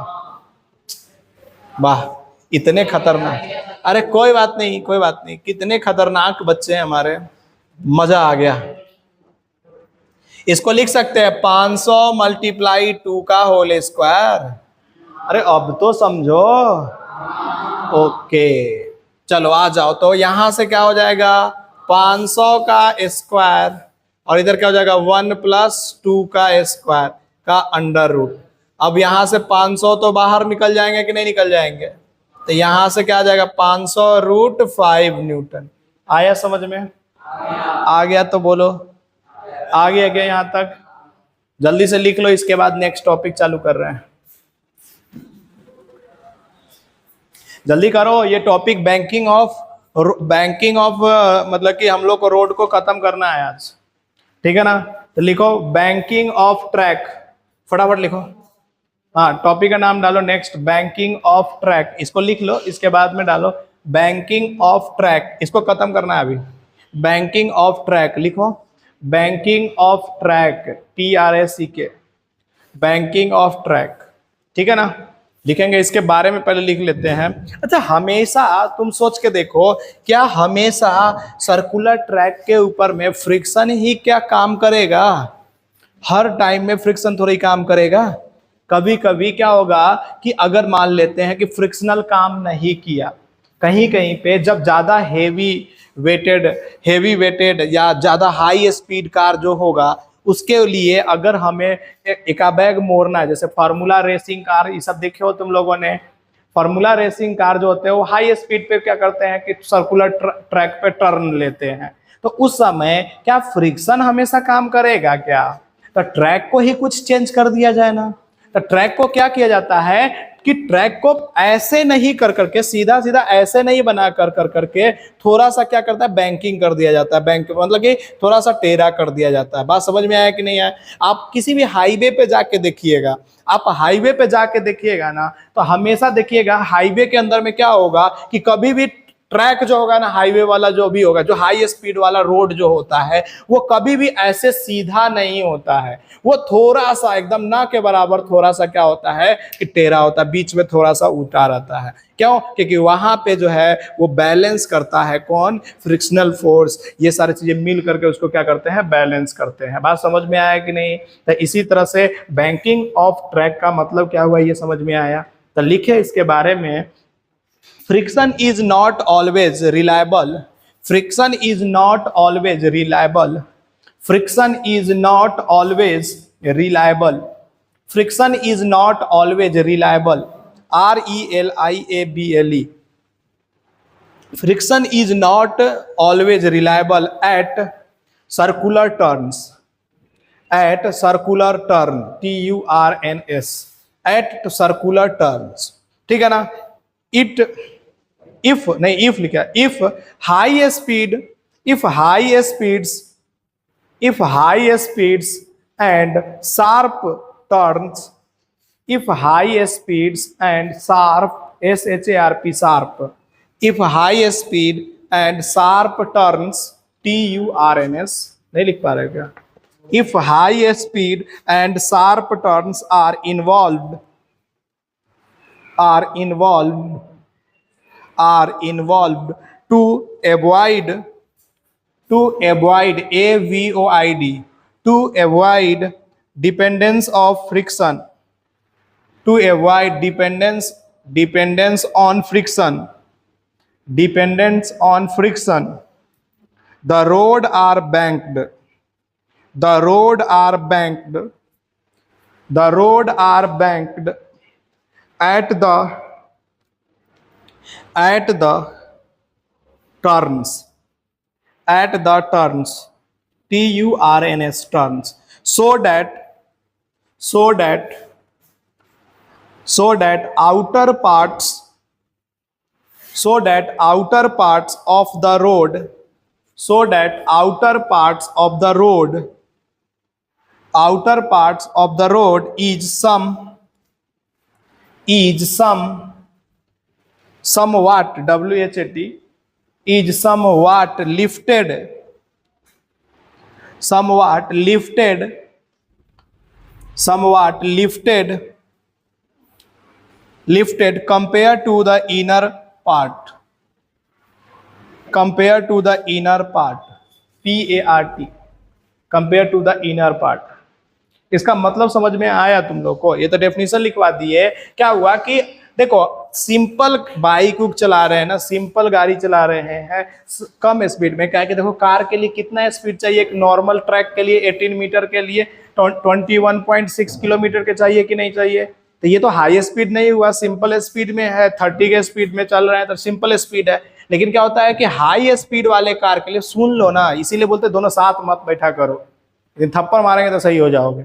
वाह इतने खतरनाक, अरे कोई बात नहीं कोई बात नहीं, कितने खतरनाक बच्चे हैं हमारे, मजा आ गया। इसको लिख सकते हैं 500 मल्टीप्लाई 2 का होल स्क्वायर। अरे अब तो समझो, ओके चलो आ जाओ। तो यहां से क्या हो जाएगा, 500 का स्क्वायर और इधर क्या हो जाएगा 1 प्लस 2 का स्क्वायर का अंडर रूट। अब यहां से 500 तो बाहर निकल जाएंगे कि नहीं निकल जाएंगे, तो यहां से क्या आ जाएगा 500 रूट 5 न्यूटन। आया समझ में, आ गया तो बोलो आ गया क्या यहां तक, जल्दी से लिख लो, इसके बाद नेक्स्ट टॉपिक चालू कर रहे हैं। जल्दी करो, ये टॉपिक बैंकिंग ऑफ मतलब कि हम लोग को रोड को खत्म करना है आज, ठीक है ना। तो लिखो बैंकिंग ऑफ ट्रैक, फटाफट लिखो। हाँ टॉपिक का नाम डालो नेक्स्ट, बैंकिंग ऑफ ट्रैक, इसको लिख लो, इसके बाद में डालो बैंकिंग ऑफ ट्रैक, इसको खत्म करना है अभी। बैंकिंग ऑफ ट्रैक लिखो, banking of track TRACK, banking of track, ठीक है ना। लिखेंगे, इसके बारे में पहले लिख लेते हैं। अच्छा हमेशा तुम सोच के देखो, क्या हमेशा सर्कुलर ट्रैक के ऊपर में फ्रिक्शन ही क्या काम करेगा, हर टाइम में फ्रिक्शन थोड़ा ही काम करेगा। कभी कभी क्या होगा कि अगर मान लेते हैं कि फ्रिक्शनल काम नहीं किया, कहीं कहीं पे जब ज्यादा हेवी वेटेड या ज्यादा हाई स्पीड कार जो होगा उसके लिए अगर हमें एका बैग मोड़ना है, जैसे फार्मूला रेसिंग कार ये सब देखे हो तुम लोगों ने, फार्मूला रेसिंग कार जो होते हैं वो हाई स्पीड पे क्या करते हैं कि सर्कुलर ट्रैक पे टर्न लेते हैं, तो उस समय क्या फ्रिक्शन हमेशा काम करेगा क्या, तो ट्रैक को ही कुछ चेंज कर दिया जाए ना। तो ट्रैक को क्या किया जाता है कि ट्रैक को ऐसे नहीं कर करके, सीधा सीधा ऐसे नहीं बना कर करके थोड़ा सा क्या करता है, बैंकिंग कर दिया जाता है, बैंक मतलब कि थोड़ा सा टेढ़ा कर दिया जाता है। बात समझ में आया कि नहीं आया। आप किसी भी हाईवे पे जाके देखिएगा, आप हाईवे पे जाके देखिएगा ना, तो हमेशा देखिएगा हाईवे के अंदर में क्या होगा कि कभी भी ट्रैक जो होगा ना, हाईवे वाला जो भी होगा, जो हाई स्पीड वाला रोड जो होता है, वो कभी भी ऐसे सीधा नहीं होता है। वो थोड़ा सा एकदम ना के बराबर थोड़ा सा क्या होता है कि टेढ़ा होता है, बीच में थोड़ा सा उल्टा रहता है। क्यों? क्योंकि वहां पे जो है वो बैलेंस करता है कौन? Frictional force. ये सारी चीजें मिल करके उसको क्या करते हैं? बैलेंस करते हैं। बात समझ में आया कि नहीं? तो इसी तरह से बैंकिंग ऑफ ट्रैक का मतलब क्या हुआ, ये समझ में आया? तो लिखे इसके बारे में, friction is not always reliable. Friction is not always reliable. Friction is not always reliable. Friction is not always reliable. RELIABLE. Friction is not always reliable at circular turns. At circular turn, TURNS. At circular turns. ठीक है ना? It if नहीं, if लिखा, if high speed, if high speeds, if high speeds and sharp turns, if high speeds and sharp, SHARP, sharp, if high speed and sharp turns, TURNS, नहीं लिख पा रहे क्या? If high speed and sharp turns are involved, are involved to avoid AVOID, to avoid dependence of friction, to avoid dependence on friction, the road are banked, the road are banked, the road are banked at the turns, at the turns, TURNS, turns, so that outer parts, so that outer parts of the road, so that outer parts of the road, outer parts of the road is somewhat, WHAT, is somewhat lifted, compared to the inner part, compared to the inner part, PART, compared to the inner part. इसका मतलब समझ में आया तुम लोग को? ये तो डेफिनेशन लिखवा दी है। क्या हुआ कि देखो, सिंपल बाइक चला रहे हैं ना, सिंपल गाड़ी चला रहे हैं कम स्पीड में, क्या कि देखो कार के लिए कितना स्पीड चाहिए? एक नॉर्मल ट्रैक के लिए 18 मीटर के लिए 21.6 किलोमीटर के चाहिए कि नहीं चाहिए? तो ये तो हाई स्पीड नहीं हुआ, सिंपल स्पीड में है, 30 के स्पीड में चल रहे हैं तो सिंपल स्पीड है। लेकिन क्या होता है कि हाई स्पीड वाले कार के लिए, सुन लो ना, इसीलिए बोलते दोनों साथ मत बैठा करो, लेकिन थप्पड़ मारेंगे तो सही हो जाओगे।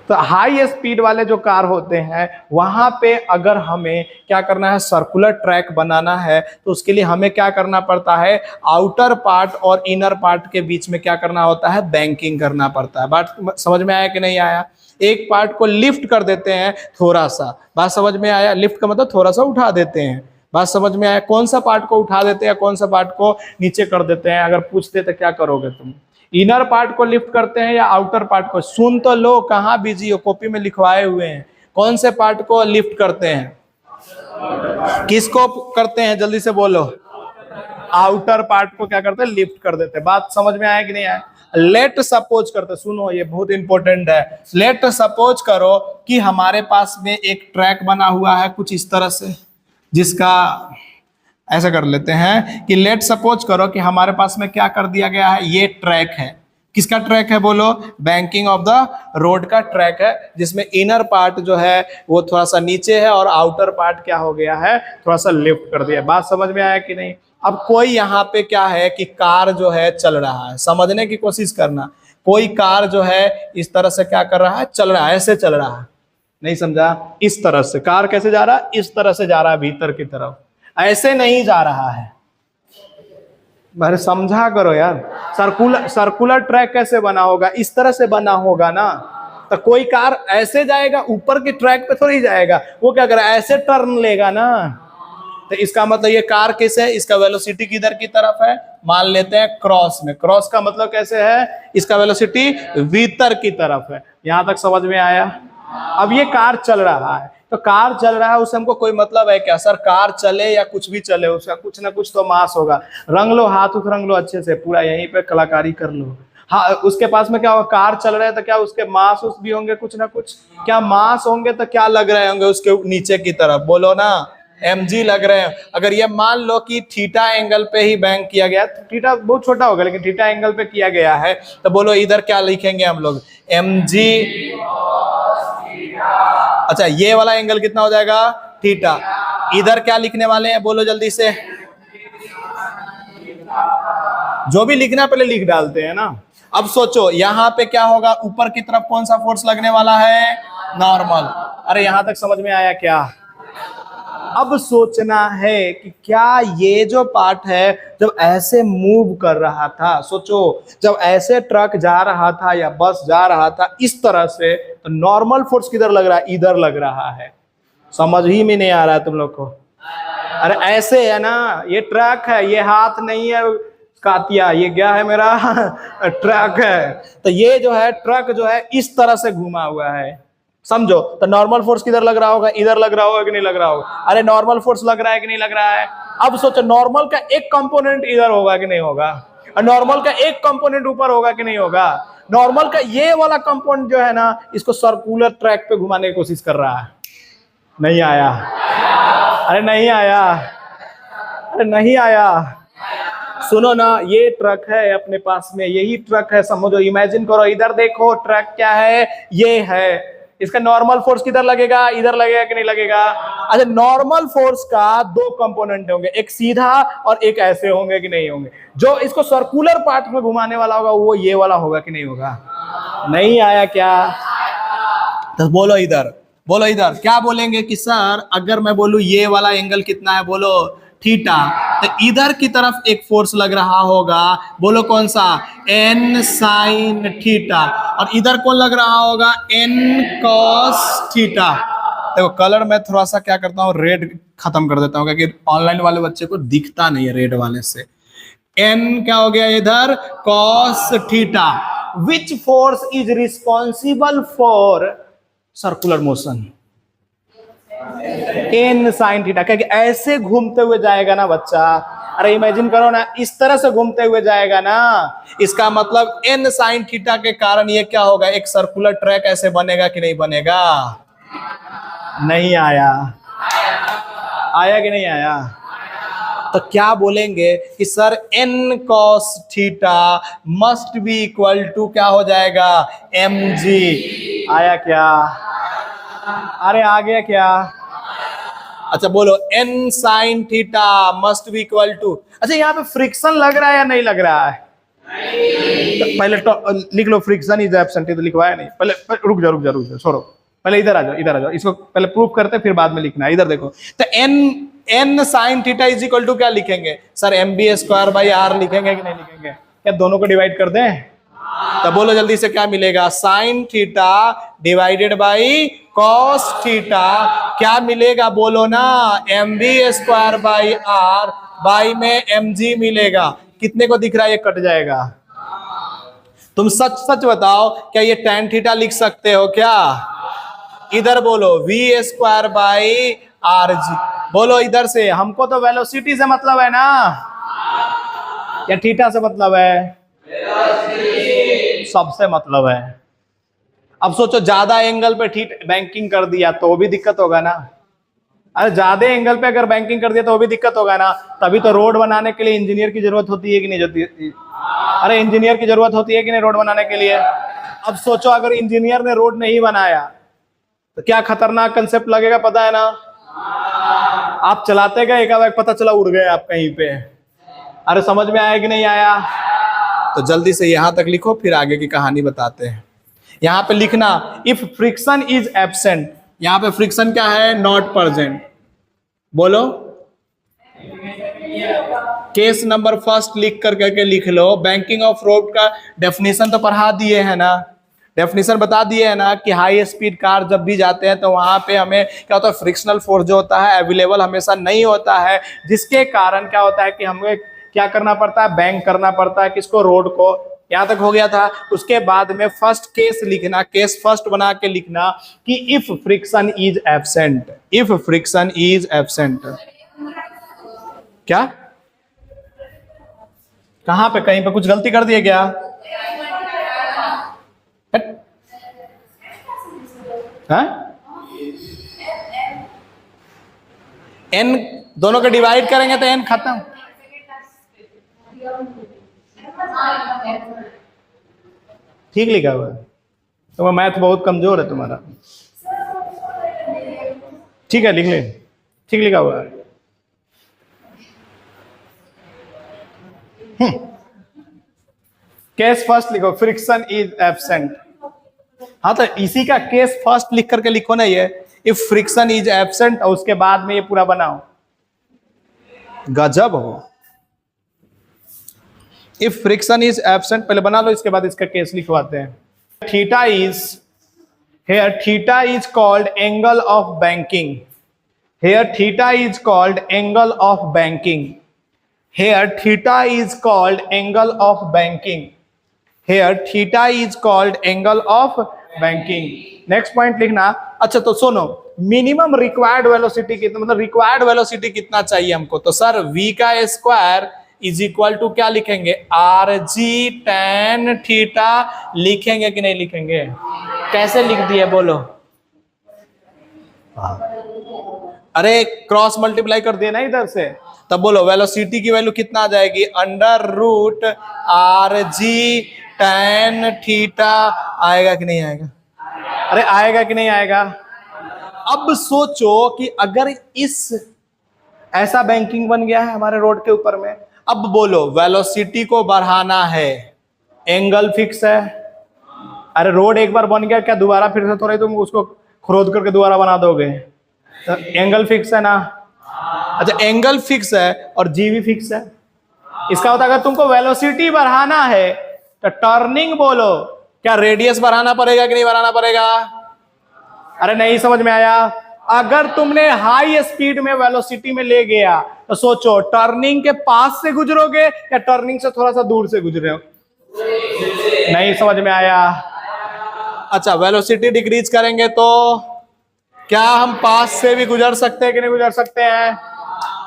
तो हाई स्पीड वाले जो कार होते हैं वहां पे अगर हमें क्या करना है, सर्कुलर ट्रैक बनाना है, तो उसके लिए हमें क्या करना पड़ता है? आउटर पार्ट और इनर पार्ट के बीच में क्या करना होता है? बैंकिंग करना पड़ता है। बात समझ में आया कि नहीं आया? एक पार्ट को लिफ्ट कर देते हैं थोड़ा सा, बात समझ में आया? लिफ्ट का मतलब थोड़ा सा उठा देते हैं, बात समझ में आया? कौन सा पार्ट को उठा देते हैं, कौन सा पार्ट को नीचे कर देते हैं? अगर पूछते तो क्या करोगे तुम? इनर पार्ट को लिफ्ट करते हैं या आउटर पार्ट को? सुन तो लो, कहाँ बिजी हो, कॉपी में लिखवाए हुए हैं। कौन से पार्ट को लिफ्ट करते हैं? किसको करते हैं? जल्दी से बोलो। आउटर पार्ट को क्या करते हैं? लिफ्ट कर देते हैं। बात समझ में आया कि नहीं आया? लेट सपोज करते, सुनो ये बहुत इंपॉर्टेंट है। लेट सपोज करो कि हमारे पास में एक ट्रैक बना हुआ है कुछ इस तरह से, जिसका ऐसा कर लेते हैं कि लेट सपोज करो कि हमारे पास में क्या कर दिया गया है, ये ट्रैक है। किसका ट्रैक है बोलो? बैंकिंग ऑफ द रोड का ट्रैक है, जिसमें इनर पार्ट जो है वो थोड़ा सा नीचे है और आउटर पार्ट क्या हो गया है, थोड़ा सा लिफ्ट कर दिया। बात समझ में आया कि नहीं? अब कोई यहाँ पे क्या है कि कार जो है चल रहा है, समझने की कोशिश करना। कोई कार जो है इस तरह से क्या कर रहा है, चल रहा है, ऐसे चल रहा है, नहीं समझा? इस तरह से कार कैसे जा रहा है? इस तरह से जा रहा है भीतर की तरफ, ऐसे नहीं जा रहा है। अरे समझा करो यार, सर्कुलर ट्रैक कैसे बना होगा? इस तरह से बना होगा ना। तो कोई कार ऐसे जाएगा, ऊपर के ट्रैक पे थोड़ी जाएगा, वो क्या करेगा, ऐसे टर्न लेगा ना। तो इसका मतलब ये कार किस है, इसका वेलोसिटी किधर की तरफ है, मान लेते हैं क्रॉस में। क्रॉस का मतलब कैसे है, इसका वेलोसिटी भीतर की तरफ है। यहां तक समझ में आया। अब ये कार चल रहा है, तो कार चल रहा है उससे हमको कोई मतलब है क्या? सर कार चले या कुछ भी चले उसका कुछ ना कुछ तो मास होगा। रंग लो, हाथ उठ रंग लो अच्छे से, पूरा यहीं पे कलाकारी कर लो। हाँ, उसके पास में क्या होगा, कार चल रहा है तो क्या उसके मास उस भी होंगे कुछ ना कुछ। क्या मास होंगे तो क्या लग रहे होंगे उसके नीचे की तरफ, बोलो ना, mg लग रहे हैं। अगर ये मान लो कि थीटा एंगल पे ही बैंक किया गया, तो थीटा बहुत छोटा होगा लेकिन थीटा एंगल पे किया गया है, तो बोलो इधर क्या लिखेंगे हम लोग, mg। अच्छा, ये वाला एंगल कितना हो जाएगा, थीटा। इधर क्या लिखने वाले हैं बोलो जल्दी से, जो भी लिखना पहले लिख डालते हैं ना। अब सोचो यहाँ पे क्या होगा, ऊपर की तरफ कौन सा फोर्स लगने वाला है, नॉर्मल। अरे यहां तक समझ में आया क्या? अब सोचना है कि क्या ये जो पार्ट है जब ऐसे मूव कर रहा था, सोचो जब ऐसे ट्रक जा रहा था या बस जा रहा था इस तरह से, तो नॉर्मल फोर्स किधर लग रहा है, इधर लग रहा है। समझ ही में नहीं आ रहा है तुम लोग को। अरे ऐसे है ना, ये ट्रक है, ये हाथ नहीं है कातिया, ये क्या है मेरा ट्रक है। तो ये जो है ट्रक जो है इस तरह से घुमा हुआ है, समझो। तो नॉर्मल फोर्स किधर लग रहा होगा, इधर लग रहा होगा कि नहीं लग रहा होगा? अरे नॉर्मल फोर्स लग रहा है कि नहीं लग रहा है? अब सोचो नॉर्मल का एक कंपोनेंट इधर होगा कि नहीं होगा, और नॉर्मल का एक कंपोनेंट ऊपर होगा कि नहीं होगा। नॉर्मल का ये वाला कंपोनेंट जो है ना, इसको सर्कुलर ट्रैक पे घुमाने की कोशिश कर रहा है। नहीं आया? अरे नहीं आया, अरे नहीं आया। सुनो ना, ये ट्रक है अपने पास में, यही ट्रक है, समझो, इमेजिन करो, इधर देखो ट्रक क्या है, ये है। इसका नॉर्मल फोर्स किधर लगेगा, इधर लगेगा कि नहीं लगेगा? अच्छा, नॉर्मल फोर्स का दो कंपोनेंट होंगे, एक सीधा और एक ऐसे होंगे कि नहीं होंगे। जो इसको सर्कुलर पार्ट में घुमाने वाला होगा वो ये वाला होगा कि नहीं होगा? नहीं आया क्या? तो बोलो इधर, बोलो इधर क्या बोलेंगे कि सर अगर मैं बोलूं ये वाला एंगल कितना है, बोलो थीटा, तो इधर की तरफ एक फोर्स लग रहा होगा, बोलो कौन सा, n साइन थीटा, और इधर कौन लग रहा होगा, n cos थीटा। देखो कलर मैं थोड़ा सा क्या करता हूँ, रेड खत्म कर देता हूँ क्योंकि ऑनलाइन वाले बच्चे को दिखता नहीं है रेड वाले से। n क्या हो गया इधर, cos theta. Which force is responsible for circular motion, n sine theta. क्योंकि ऐसे घूमते हुए जाएगा ना बच्चा, अरे इमेजिन करो ना, इस तरह से घूमते हुए जाएगा ना, इसका मतलब n साइन थीटा के कारण ये क्या होगा, एक सर्कुलर ट्रैक ऐसे बनेगा कि नहीं बनेगा? नहीं आया? आया कि नहीं आया? तो क्या बोलेंगे कि sir n cos theta must be equal to क्या हो जाएगा, mg। आया क्या? अरे आ गया क्या? अच्छा बोलो, n sine theta must be equal to, अच्छा यहाँ पे फ्रिक्शन लग रहा है या नहीं लग रहा है? तो पहले लिख लो, फ्रिक्शन इज एब्सेंट, तो लिखवाया नहीं। पहले रुक जाओ छोड़ो, पहले इधर आ जाओ, इसको पहले प्रूफ करते फिर बाद में लिखना है। इधर देखो, तो n sine theta is equal to क्या लिखेंगे sir, mb square by r लिखेंगे कि नहीं लिखेंगे? क्या दोनों को डिवाइड कर दें? तो बोलो जल्दी से क्या मिलेगा, sign theta divided by cos theta, क्या मिलेगा बोलो ना, mb square by r, by में mg मिलेगा। कितने को दिख रहा है, ये कट जाएगा। तुम सच सच बताओ, क्या ये tan थीटा लिख सकते हो क्या? इधर बोलो v स्क्वायर बाई आर जी, बोलो इधर से। हमको तो वेलोसिटी से मतलब है ना, या थीटा से मतलब है? सबसे मतलब है। अब सोचो ज्यादा एंगल पे बैंकिंग कर दिया तो भी दिक्कत होगा ना। अरे ज्यादा एंगल पे अगर बैंकिंग कर दिया तो भी दिक्कत होगा ना। तभी तो रोड बनाने के लिए इंजीनियर की जरूरत होती है कि नहीं होती? अरे इंजीनियर की जरूरत होती है कि नहीं रोड बनाने के लिए? अब सोचो अगर इंजीनियर ने रोड नहीं बनाया तो क्या खतरनाक कंसेप्ट लगेगा, पता है ना? आप चलाते गए, एक पता चला उड़ गए आप कहीं पे। अरे समझ में आया कि नहीं आया? तो जल्दी से यहां तक लिखो, फिर आगे की कहानी बताते हैं। यहां पे लिखना, इफ फ्रिक्शन इज एब्सेंट, यहां पे फ्रिक्शन क्या है, नॉट प्रेजेंट। बोलो केस नंबर फर्स्ट लिख करके लिख लो। बैंकिंग ऑफ रोड का डेफिनेशन तो पढ़ा दिए है ना, डेफिनेशन बता दिए है ना कि हाई स्पीड कार जब भी जाते हैं तो वहां पे हमें क्या होता है, फ्रिक्शनल फोर्स जो होता है अवेलेबल हमेशा नहीं होता है, जिसके कारण क्या होता है कि हमें क्या करना पड़ता है, बैंक करना पड़ता है किसको, रोड को। यहां तक हो गया था। उसके बाद में फर्स्ट केस लिखना, केस फर्स्ट बना के लिखना कि if friction is absent, if friction is absent. क्या कहां पे, कहीं पे कुछ गलती कर दिया क्या? एन दोनों को डिवाइड करेंगे तो एन खत्म। ठीक लिखा हुआ है, तो मैथ बहुत कमजोर है तुम्हारा। ठीक है लिख ले, ठीक लिखा हुआ है। केस फर्स्ट लिखो, फ्रिक्शन इज एब्सेंट। हाँ तो इसी का केस फर्स्ट लिख करके लिखो ना ये, इफ फ्रिक्शन इज एब्सेंट, और उसके बाद में ये पूरा बनाओ। गजब हो। इफ फ्रिक्शन इज एब्सेंट पहले बना लो, इसके बाद इसका केस लिखवाते हैं। Theta is, here theta is called angle of banking, here theta is called angle of banking, here theta is called angle of banking, here theta is called angle of banking. Next point लिखना। अच्छा तो सुनो, minimum required velocity कितना, मतलब required velocity कितना चाहिए हमको, तो सर v का स्क्वायर इज इक्वल टू क्या लिखेंगे, आर जी टेन थीटा लिखेंगे कि नहीं लिखेंगे? कैसे लिख दिए बोलो? अरे क्रॉस मल्टीप्लाई कर दिया ना इधर से, तब बोलो वेलोसिटी की वैल्यू कितना आ जाएगी, under root R G ten theta. आएगा कि नहीं आएगा? अरे आएगा कि नहीं आएगा? अब सोचो कि अगर इस ऐसा बैंकिंग बन गया है हमारे रोड के ऊपर में, अब बोलो वेलोसिटी को बढ़ाना है, एंगल फिक्स है। अरे रोड एक बार बन गया, क्या दोबारा फिर से थोड़ा तुम उसको खोद करके दोबारा बना दोगे? तो एंगल फिक्स है ना। अच्छा एंगल फिक्स है और जी भी फिक्स है। इसका होता है अगर तुमको वेलोसिटी बढ़ाना है तो टर्निंग बोलो, क्या रेडियस बढ़ाना पड़ेगा कि नहीं बढ़ाना पड़ेगा? अरे नहीं समझ में आया? अगर तुमने हाई स्पीड में वेलोसिटी में ले गया तो सोचो टर्निंग के पास से गुजरोगे या टर्निंग से थोड़ा सा दूर से गुजरे हो? नहीं समझ में आया? अच्छा वेलोसिटी डिक्रीज करेंगे तो क्या हम पास से भी गुजर सकते हैं कि नहीं गुजर सकते हैं?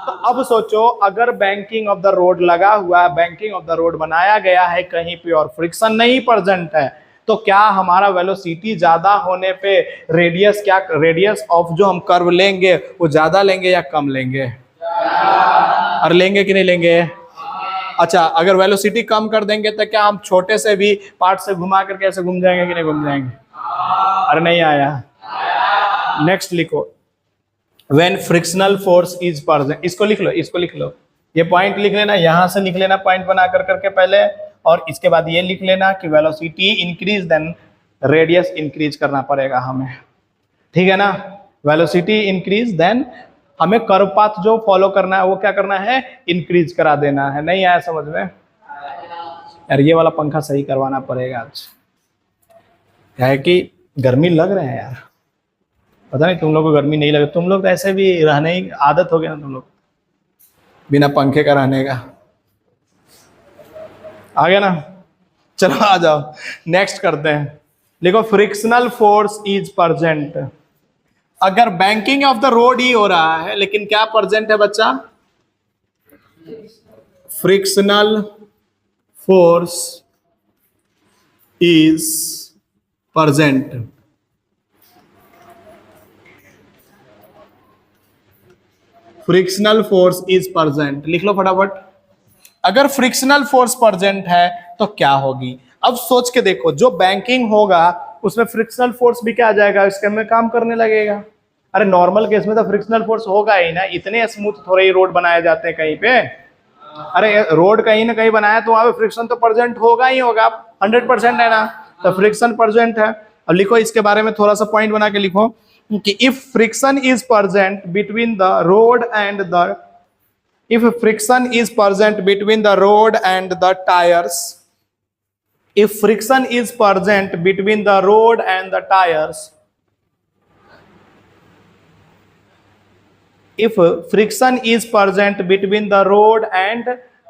तो अब सोचो अगर बैंकिंग ऑफ द रोड लगा हुआ है, बैंकिंग ऑफ द रोड बनाया गया है कहीं पे और फ्रिक्शन नहीं प्रेजेंट है, तो क्या हमारा वेलोसिटी ज्यादा होने पे रेडियस, क्या रेडियस ऑफ जो हम कर्व लेंगे वो ज्यादा लेंगे या कम लेंगे? और लेंगे कि नहीं लेंगे? अच्छा अगर वेलोसिटी कम कर देंगे तो क्या हम छोटे से भी पार्ट से घुमा करके ऐसे घूम जाएंगे कि नहीं घूम जाएंगे? अरे नहीं आया। नेक्स्ट लिखो, when frictional force is present, इसको लिख लो, इसको लिख लो, ये पॉइंट लिख लेना, यहां से लिख लेना पॉइंट बना कर करके पहले, और इसके बाद ये लिख लेना कि velocity increase then radius increase करना पड़ेगा हमें। ठीक है ना? वेलोसिटी इंक्रीज देन हमें कर्व पाथ जो फॉलो करना है वो क्या करना है, इंक्रीज करा देना है। नहीं आया समझ में? यार ये वाला पंखा सही करवाना पड़ेगा आज, क्या है कि गर्मी लग रहे हैं यार, पता नहीं तुम लोग को गर्मी नहीं लगे, तुम लोग तो ऐसे भी रहने ही आदत हो गया ना तुम लोग बिना पंखे का रहने का। आ गया ना? चलो आ जाओ नेक्स्ट करते हैं। देखो फ्रिक्शनल फोर्स इज प्रेजेंट, अगर बैंकिंग ऑफ द रोड ही हो रहा है लेकिन क्या प्रेजेंट है बच्चा, frictional force is present. Frictional force is present, लिख लो फटाफट। अगर फ्रिक्शनल फोर्स प्रेजेंट है तो क्या होगी? अब सोच के देखो, जो बैंकिंग होगा उसमें फ्रिक्शनल फोर्स भी क्या आ जाएगा, इसके में काम करने लगेगा। अरे नॉर्मल केस में तो फ्रिक्शनल फोर्स होगा ही ना, इतने स्मूथ थोड़े ही रोड बनाए जाते हैं कहीं पे। अरे रोड कहीं ना कहीं बनाया तो वहां पे फ्रिक्शन तो प्रेजेंट होगा ही होगा, 100% है ना, तो फ्रिक्शन प्रेजेंट है। अब लिखो इसके बारे में थोड़ा सा पॉइंट बना के लिखो कि if friction is present between the road and the, if friction is present between the road and the tires, if friction is present between the rod and the tires, if friction is present between the rod and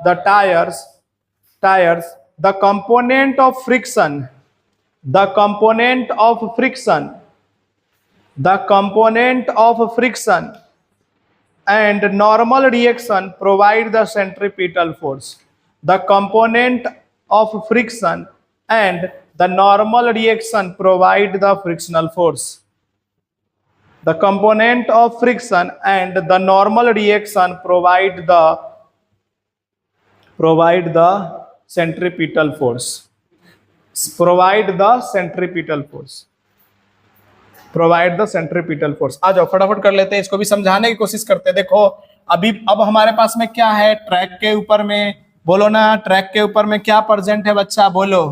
the tires, the component of friction, the component of friction, the component of friction and normal reaction provide the centripetal force. The component of friction and the normal reaction provide the frictional force. The component of friction and the normal reaction provide the centripetal force. Provide the centripetal force. Provide the centripetal force. आ जाओ फटाफट कर लेते हैं, इसको भी समझाने की कोशिश करते हैं। देखो अब हमारे पास में क्या है, ट्रैक के ऊपर में, बोलो ना, ट्रैक के ऊपर में क्या प्रेजेंट है बच्चा, बोलो,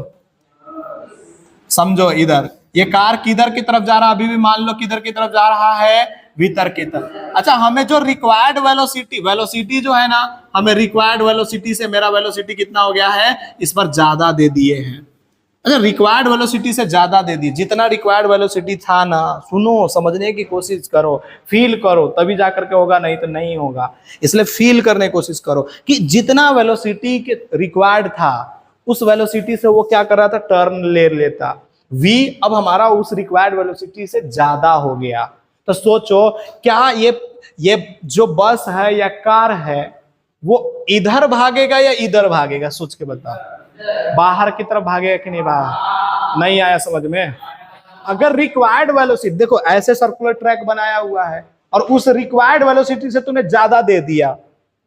समझो। इधर ये कार किधर की तरफ जा रहा है, अभी भी मान लो किधर की तरफ जा रहा है, भीतर की तरफ। अच्छा, हमें जो रिक्वायर्ड वेलोसिटी जो है ना, हमें रिक्वायर्ड वेलोसिटी से मेरा वेलोसिटी कितना हो गया है, इस पर ज्यादा दे दिए हैं। अच्छा, रिक्वायर्ड वेलोसिटी से ज्यादा दे दी, जितना रिक्वायर्ड वेलोसिटी था ना, सुनो, समझने की कोशिश करो, फील करो, तभी जाकर के होगा, नहीं तो नहीं होगा। इसलिए फील करने की कोशिश करो कि जितना वेलोसिटी के रिक्वायर्ड था, उस वेलोसिटी से वो क्या कर रहा था, टर्न ले लेता। v अब हमारा उस रिक्वायर्ड वेलोसिटी से ज्यादा हो गया। तो सोचो, क्या ये जो बस है या कार है, वो इधर भागेगा या इधर भागेगा, सोच के बताओ। बाहर की तरफ भागेगा कि नहीं, बाहर? नहीं आया समझ में? अगर रिक्वायर्ड वेलोसिटी, देखो ऐसे सर्कुलर ट्रैक बनाया हुआ है और उस रिक्वायर्ड वेलोसिटी से तूने ज्यादा दे दिया,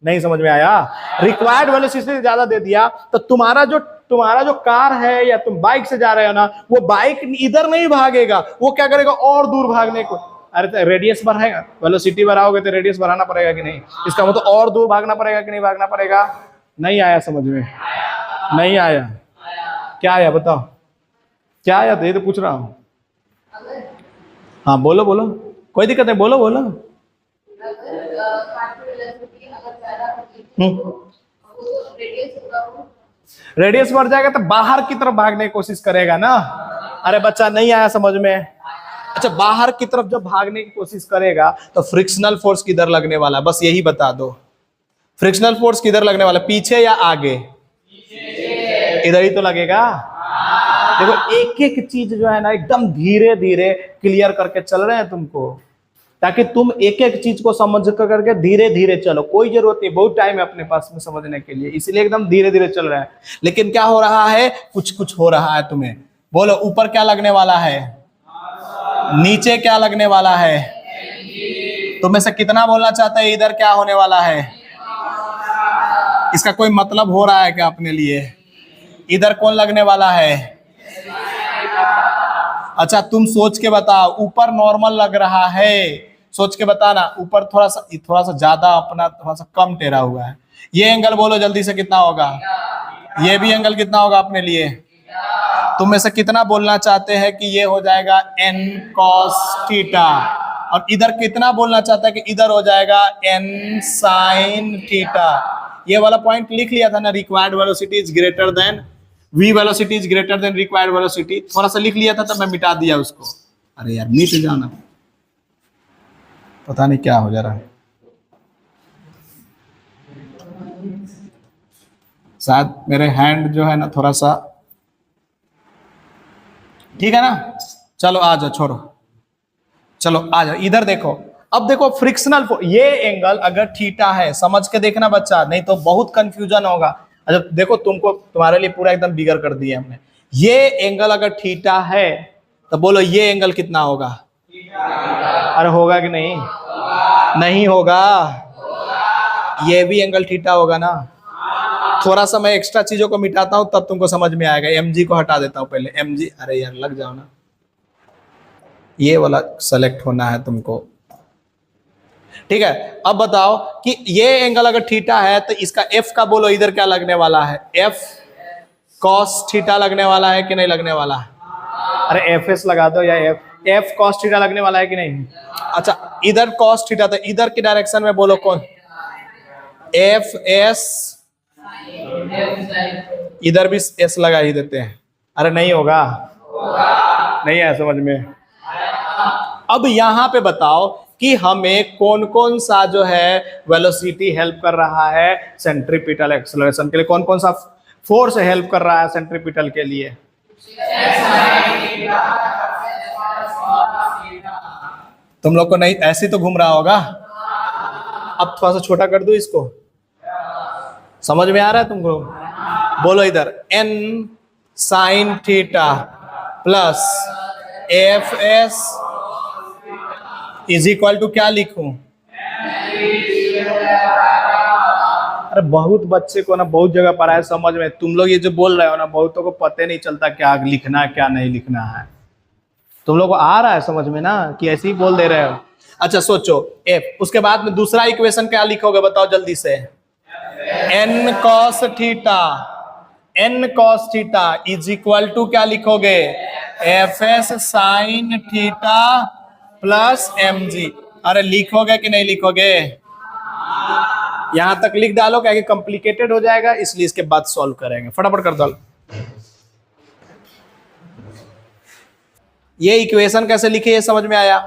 नहीं समझ में आया? रिक्वायर्ड वेलोसिटी से ज्यादा दे दिया तो तुम्हारा जो कार है या तुम बाइक से जा रहे हो ना, वो बाइक इधर नहीं भागेगा, वो क्या करेगा, और दूर भागने को। अरे रेडियस बढ़ाएगा, वेलोसिटी बढ़ाओगे तो रेडियस बढ़ाना पड़ेगा कि नहीं? इसका मतलब और दूर भागना पड़ेगा कि नहीं भागना पड़ेगा? नहीं आया समझ में? नहीं आया? क्या आया बताओ, क्या आया? तो ये तो पूछ रहा हूँ। हाँ बोलो बोलो, कोई दिक्कत नहीं, बोलो बोलो। रेडियस बढ़ जाएगा तो बाहर की तरफ भागने की कोशिश करेगा ना। अरे बच्चा नहीं आया समझ में? अच्छा, बाहर की तरफ जब भागने की कोशिश करेगा तो फ्रिक्शनल फोर्स किधर लगने वाला, बस यही बता दो। फ्रिक्शनल फोर्स किधर लगने वाला, पीछे या आगे? इधर ही तो लगेगा। देखो, एक एक चीज जो है ना, एकदम धीरे धीरे क्लियर करके चल रहे हैं तुमको, ताकि तुम एक एक चीज को समझ करके धीरे धीरे चलो। कोई जरूरत नहीं, बहुत टाइम है अपने पास में समझने के लिए, इसलिए एकदम धीरे धीरे चल रहा है। लेकिन क्या हो रहा है, कुछ कुछ हो रहा है तुम्हें। बोलो, ऊपर क्या लगने वाला है, नीचे क्या लगने वाला है? तुम्हें से कितना बोलना चाहता है इधर क्या होने वाला है? इसका कोई मतलब हो रहा है क्या अपने लिए? इधर कौन लगने वाला है? अच्छा, तुम सोच के बताओ, ऊपर नॉर्मल लग रहा है, सोच के बताना। ऊपर थोड़ा सा ज्यादा, अपना थोड़ा सा कम टेढ़ा हुआ है। ये एंगल बोलो जल्दी से कितना होगा? ये भी एंगल कितना होगा अपने लिए? तुम में से कितना बोलना चाहते हैं कि ये हो जाएगा n cos थीटा, और इधर कितना बोलना चाहता है कि इधर हो जाएगा n sin थीटा? ये वाला पॉइंट लिख लिया था ना, required velocity is greater than v velocity is greater than required velocity. थोड़ा सा लिख लिया था तब मैं मिटा दिया उसको। अरे यार मिट जाना, पता नहीं क्या हो जा रहा है, शायद मेरे हैंड जो है ना थोड़ा सा, ठीक है ना। चलो आ जाओ, छोड़ो, चलो आ जाओ इधर देखो। अब देखो फ्रिक्शनल फोर्स, ये एंगल अगर थीटा है, समझ के देखना बच्चा, नहीं तो बहुत कंफ्यूजन होगा। अच्छा देखो, तुम्हारे लिए पूरा एकदम बिगर कर दिया हमने। ये एंगल अगर थीटा है तो बोलो ये एंगल कितना होगा? अरे होगा कि नहीं? नहीं होगा, ये भी एंगल थीटा होगा ना। थोड़ा सा मैं एक्स्ट्रा चीजों को मिटाता हूं तब तुमको समझ में आएगा। mg को हटा देता हूं पहले, mg, अरे यार लग जाओ ना, ये वाला सेलेक्ट होना है तुमको, ठीक है। अब बताओ कि ये एंगल अगर थीटा है तो इसका f का बोलो इधर क्या लगने वाला है? f cos थीटा लगने वाला है कि नहीं लगने वाला? अरे fs लगा दो, या f cos थीटा लगने वाला है कि नहीं? अच्छा, इधर cos थीटा, तो इधर की डायरेक्शन में बोलो कौन? fs, इधर भी s लगा ही देते हैं, अरे नहीं होगा, नहीं है समझ में। अब यहां पे बताओ कि हमें कौन कौन सा जो है वेलोसिटी हेल्प कर रहा है सेंट्रीपिटल एक्सेलरेशन के लिए, कौन कौन सा फोर्स हेल्प कर रहा है सेंट्रीपिटल के लिए। तुम लोग को नहीं ऐसे तो घूम रहा होगा। अब थोड़ा सा छोटा कर दूं इसको, समझ में आ रहा है तुमको। बोलो इधर, N sine theta plus F S is equal to क्या लिखूं। अरे बहुत बच्चे को ना बहुत जगह पढ़ा है समझ में, तुम लोग ये जो बोल रहे हो ना बहुतों को पता नहीं चलता क्या लिखना है क्या नहीं लिखना है। तुम लोग को आ रहा है समझ में ना कि ऐसे ही बोल दे रहे हो। अच्छा सोचो एफ, उसके बाद में दूसरा इक्वेशन क्या लिखोगे बताओ जल्दी से। N cos theta, N cos theta is equal to क्या लिखोगे, F S sine theta plus M G. अरे लिखोगे कि नहीं लिखोगे, यहां तक लिख डालो क्या कि कॉम्प्लिकेटेड हो जाएगा, इसलिए इसके बाद सॉल्व करेंगे, फटाफट कर दो। ये इक्वेशन कैसे लिखे ये समझ में आया।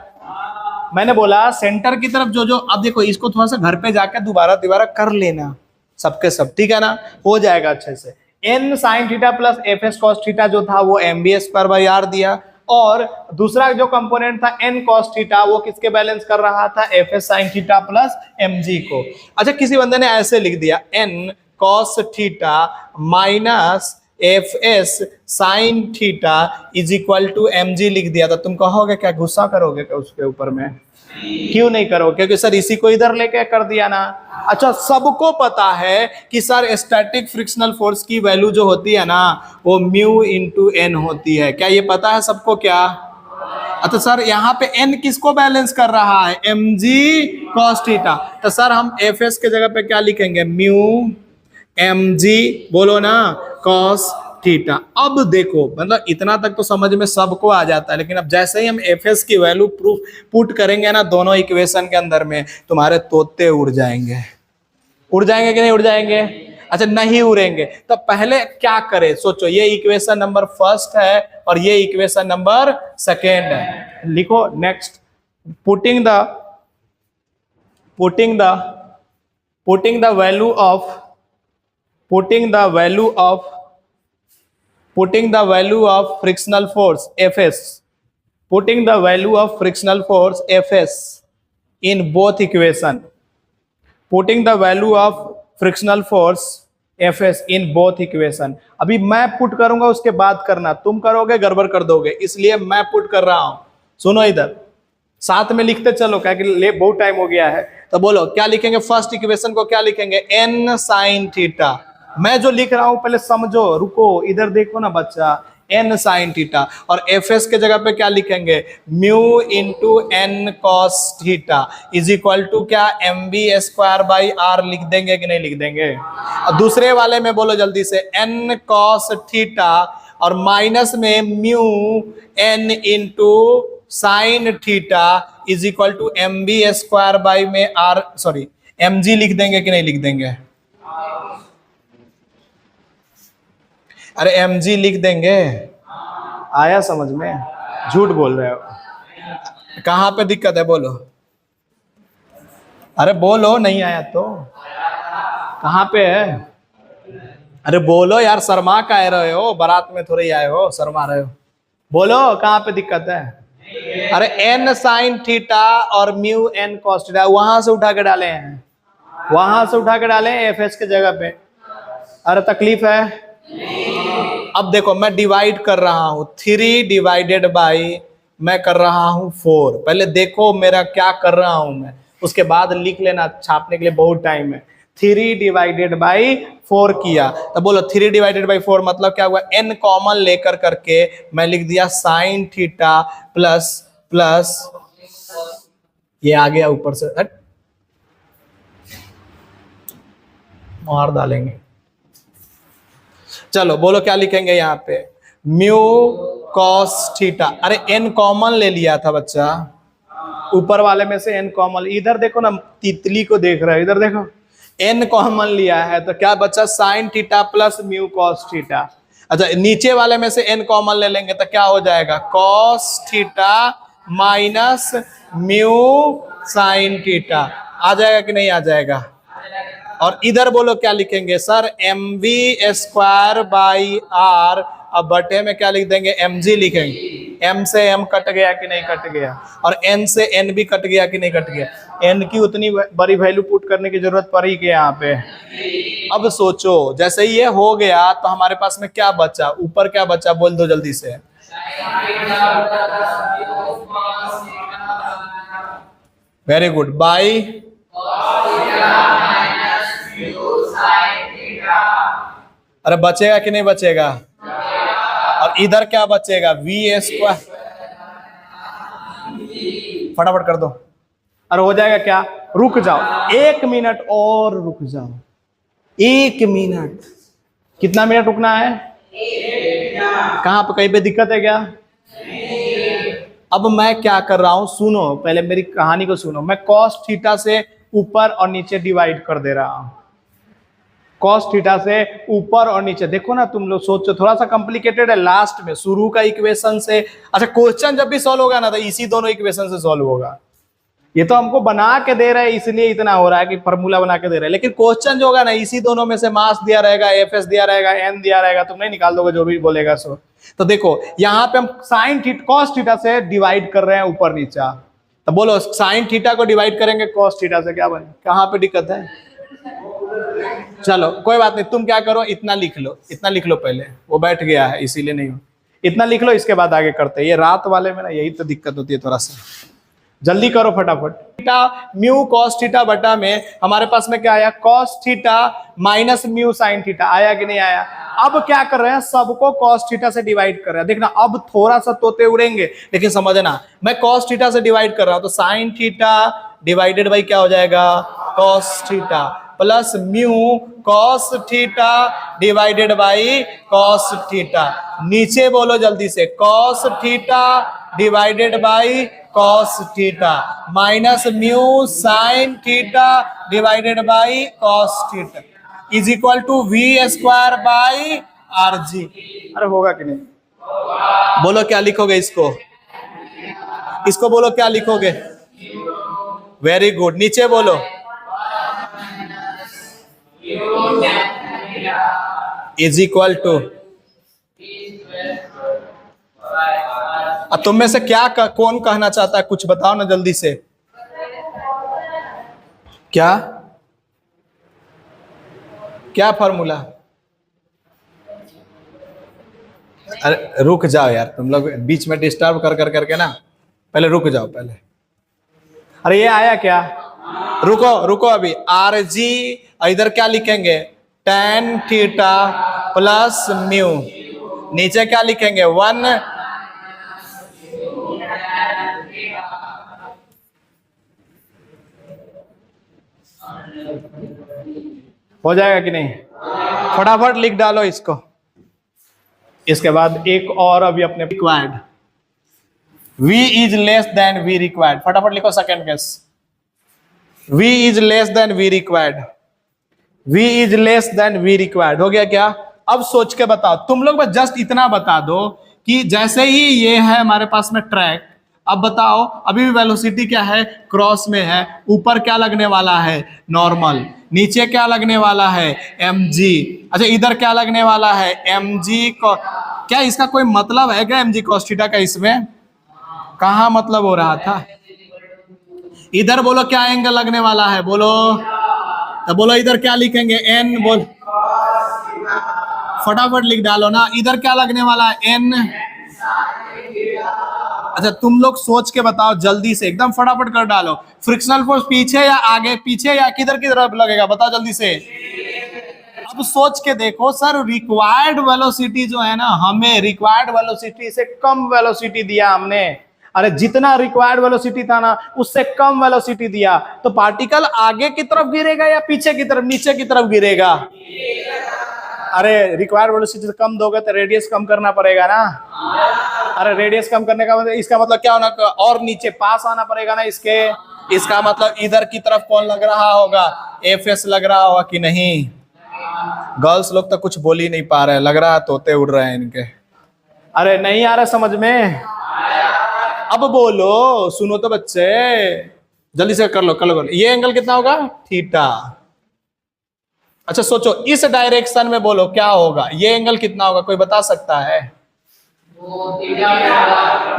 मैंने बोला सेंटर की तरफ जो जो, अब देखो इसको थोड़ा सा घर पे जाकर दोबारा दोबारा कर लेना सबके सब, ठीक है ना, हो जाएगा अच्छे से। N sine theta plus F S cos theta जो था वो M B S square by R दिया, और दूसरा जो कंपोनेंट था एन कॉस थीटा वो किसके बैलेंस कर रहा था, F S sine theta plus M G को। अच्छा किसी बंदे ने ऐसे लिख दिया N cos theta minus F S sine theta is equal to M G लिख दिया, तो तुम कहोगे क्या, गुस्सा करोगे क्या उसके ऊपर में, क्यों नहीं करोगे, क्योंकि सर इसी को इधर लेके कर दिया ना। अच्छा सबको पता है कि सर स्टैटिक फ्रिक्शनल फोर्स की वैल्यू जो होती है ना वो म्यू इंटू एन होती है, क्या ये पता है सबको क्या। अच्छा सर यहाँ पे एन किसको बैलेंस कर रहा है, एम जी कॉस थीटा, तो सर हम एफ एस के जगह पे क्या लिखेंगे, म्यू एम जी बोलो ना कॉस थीटा। अब देखो मतलब इतना तक तो समझ में सबको आ जाता है, लेकिन अब जैसे ही हम एफ एस की वैल्यू प्रूफ पुट करेंगे ना दोनों इक्वेशन के अंदर में, तुम्हारे तोते उड़ जाएंगे, उड़ जाएंगे कि नहीं उड़ जाएंगे। अच्छा नहीं उड़ेंगे तो पहले क्या करें सोचो, ये इक्वेशन नंबर फर्स्ट है और ये इक्वेशन नंबर सेकेंड है, लिखो next. Putting the value of frictional force Fs, putting the value of frictional force Fs in both equation, putting the value of frictional force Fs in both equation। अभी मैं put करूंगा उसके बाद करना, तुम करोगे गड़बड़ कर दोगे, इसलिए मैं पुट कर रहा हूं। सुनो इधर साथ में लिखते चलो क्या कि ले बहुत टाइम हो गया है, तो बोलो क्या लिखेंगे, फर्स्ट इक्वेशन को क्या लिखेंगे, एन साइन थीटा। मैं जो लिख रहा हूं पहले समझो, रुको इधर देखो ना बच्चा, एन साइन थीटा, और एफ एस के जगह पे क्या लिखेंगे, mu into N cos theta is equal to क्या, M B square by R लिख देंगे कि नहीं लिख देंगे। और दूसरे वाले में बोलो जल्दी से, एन कॉस थीटा और माइनस में mu N into sine theta is equal to M B square by में आर, सॉरी एम जी लिख देंगे कि नहीं लिख देंगे। अरे एम जी लिख देंगे, आया समझ में, झूठ बोल रहे हो। कहां पे दिक्कत है बोलो, अरे बोलो नहीं आया तो कहां पे है, अरे बोलो यार, शर्मा का रहे हो, बारात में थोड़े आए हो शर्मा रहे हो, बोलो कहां पे दिक्कत है। अरे एन साइन थीटा और म्यू एन कॉस थीटा वहां से उठा के डाले हैं, वहां से उठा के डाले हैं एफ एस के जगह पे। अरे तकलीफ है। अब देखो मैं डिवाइड कर रहा हूं, 3 डिवाइडेड बाई मैं कर रहा हूं 4, पहले देखो मेरा क्या कर रहा हूं मैं, उसके बाद लिख लेना, छापने के लिए बहुत टाइम है। 3 डिवाइडेड बाई 4 किया, तो बोलो 3 डिवाइडेड बाई 4 मतलब क्या हुआ, n कॉमन लेकर करके मैं लिख दिया साइन थीटा प्लस प्लस ये आ गया ऊपर से, मार डालेंगे। चलो बोलो क्या लिखेंगे यहाँ पे, म्यू कॉस थीटा, अरे n कॉमन ले लिया था बच्चा, ऊपर वाले में से n कॉमन, इधर देखो ना तितली को देख रहे हो, इधर देखो n कॉमन लिया है तो क्या बच्चा, sign theta plus mu cos theta. अच्छा, नीचे वाले में से एन कॉमन ले लेंगे तो क्या हो जाएगा, cos theta minus mu sine theta. आ जाएगा कि नहीं आ जाएगा? और इधर बोलो क्या लिखेंगे sir, M V square by R. अब बटे में क्या लिख देंगे, एम जी लिखेंगे। एम से एम कट गया कि नहीं कट गया, और एन से एन भी कट गया कि नहीं कट गया। एन की उतनी बड़ी वैल्यू पुट करने की जरूरत पड़ी कि यहाँ पे। अब सोचो, जैसे ही ये हो गया तो हमारे पास में क्या बचा, ऊपर क्या बचा, बोल दो जल्दी से। वेरी गुड, बाई अरे बचेगा कि नहीं बचेगा? और इधर क्या बचेगा, वी स्क्वायर। फटाफट कर दो। अरे हो जाएगा क्या, रुक जाओ 1 मिनट और रुक जाओ, 1 मिनट। कितना मिनट रुकना है? कहाँ पे, कहीं पे दिक्कत है क्या? अब मैं क्या कर रहा हूं, सुनो पहले मेरी कहानी को सुनो। मैं कॉस थीटा से ऊपर और नीचे डिवाइड कर दे रहा हूं, कॉस थीटा से ऊपर और नीचे। देखो ना तुम लोग सोचो, थोड़ा सा कॉम्प्लिकेटेड है लास्ट में, शुरू का इक्वेशन से। अच्छा, क्वेश्चन जब भी सॉल्व होगा ना तो इसी दोनों इक्वेशन से सॉल्व होगा। ये तो हमको बना के दे रहे हैं इसलिए इतना हो रहा है कि फॉर्मूला बना के दे रहे हैं, लेकिन क्वेश्चन जो होगा ना इसी दोनों में से मास दिया रहेगा, एफएस दिया रहेगा, एन दिया रहेगा, तुम नहीं निकाल दोगे जो भी बोलेगा सो। तो देखो यहाँ पे हम साइन थीटा कॉस थीटा से डिवाइड कर रहे हैं ऊपर नीचा, तो बोलो साइन थीटा को डिवाइड करेंगे कॉस थीटा से, क्या बने, कहाँ पे दिक्कत है? चलो कोई बात नहीं, तुम क्या करो, इतना लिख लो, इतना लिख लो पहले, वो बैठ गया है इसीलिए नहीं हो। इतना लिख लो, इसके बाद आगे करते हैं। ये रात वाले में ना यही तो दिक्कत होती है थोड़ा सा, जल्दी करो फटाफट। थीटा म्यू कॉस थीटा बटा में हमारे पास में क्या आया, cos theta minus mu sine theta. आया कि नहीं आया? अब क्या कर रहे हैं, सबको कॉस थीटा से डिवाइड कर रहे हैं। देखना अब थोड़ा सा तोते उड़ेंगे, लेकिन समझना मैं कॉस थीटा से डिवाइड कर रहा हूं तो साइन थीटा डिवाइडेड बाई क्या हो जाएगा, cos theta plus mu cos theta divided by cos theta. नीचे बोलो जल्दी से, cos theta divided by cos theta minus mu sine theta divided by cos theta is equal to V square by R G. अरे होगा कि नहीं? बोलो क्या लिखोगे इसको, इसको बोलो क्या लिखोगे? वेरी गुड, नीचे बोलो इज इक्वल टू। तुम में से कौन कहना चाहता है, कुछ बताओ ना जल्दी से। क्या क्या फॉर्मूला? अरे रुक जाओ यार, तुम लोग बीच में डिस्टर्ब कर कर करके ना, पहले रुक जाओ पहले। अरे ये आया क्या? रुको रुको, अभी आर जी, इधर क्या लिखेंगे, टेन थीटा प्लस म्यू, नीचे क्या लिखेंगे 1 हो जाएगा कि नहीं? फटाफट लिख डालो इसको। इसके बाद एक और अभी अपने required, v is less then v required, फटाफट लिखो second case. v is less then v required, v is less then v required. हो गया क्या? अब सोच के बताओ, तुम लोग बस जस्ट इतना बता दो कि जैसे ही ये है हमारे पास में ट्रैक, अब बताओ अभी भी वेलोसिटी क्या है, क्रॉस में है, ऊपर क्या लगने वाला है, नॉर्मल, नीचे क्या लगने वाला है, mg। अच्छा इधर क्या लगने वाला है, mg को। क्या इसका कोई मतलब है क्या mg cos थीटा का? इसमें कहाँ मतलब हो रहा था? इधर बोलो क्या एंगल लगने वाला है, बोलो, तो बोलो इधर क्या लिखेंगे, n, बोल फटाफट लिख डालो ना, इधर क्या लगने वाला है, n। अच्छा तुम लोग सोच के बताओ जल्दी से, एकदम फटाफट कर डालो। फ्रिक्शनल फोर्स पीछे या आगे, पीछे या किधर की तरफ लगेगा, बताओ जल्दी से। अब सोच के देखो सर, रिक्वायर्ड वेलोसिटी जो है ना, हमें रिक्वायर्ड वेलोसिटी से कम वेलोसिटी दिया हमने। अरे जितना रिक्वायर्ड वेलोसिटी था ना उससे कम वेलोसिटी दिया, तो पार्टिकल आगे की तरफ गिरेगा या पीछे की तरफ, नीचे की तरफ गिरेगा? अरे रिक्वायर्ड वेलोसिटी से कम दोगे तो रेडियस कम करना पड़ेगा ना। अरे रेडियस कम करने का मतलब, इसका मतलब क्या होना, और नीचे पास आना पड़ेगा ना इसके। इसका मतलब इधर की तरफ कौन लग रहा होगा, एफ एस लग रहा होगा कि नहीं? गर्ल्स लोग तो कुछ बोल ही नहीं पा रहे, लग रहा है तोते उड़ रहे हैं इनके। अरे नहीं आ रहा समझ में? अब बोलो, सुनो तो बच्चे, जल्दी से कर लो कर लो कर लो। ये एंगल कितना होगा? थीटा। अच्छा सोचो, इस डायरेक्शन में बोलो क्या होगा, ये एंगल कितना होगा, कोई बता सकता है?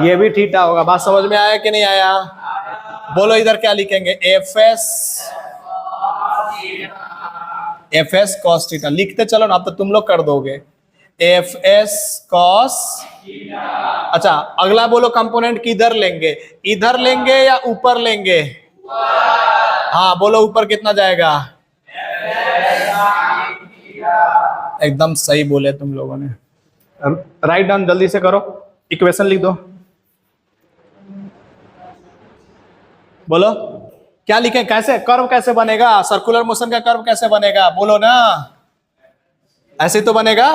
ये भी थीटा होगा। बात समझ में आया कि नहीं आया? बोलो इधर क्या लिखेंगे? एफ एस कॉस थीटा लिखते चलो ना, अब तो तुम लोग कर दोगे। F S cos. अच्छा अगला बोलो कंपोनेंट किधर लेंगे, इधर लेंगे या ऊपर लेंगे? हाँ बोलो ऊपर कितना जाएगा? एकदम सही बोले तुम लोगों ने। राइट डाउन जल्दी से करो, इक्वेशन लिख दो। बोलो क्या लिखें, कैसे कर्व कैसे बनेगा, सर्कुलर मोशन का कर्व कैसे बनेगा, बोलो ना। ऐसे तो बनेगा।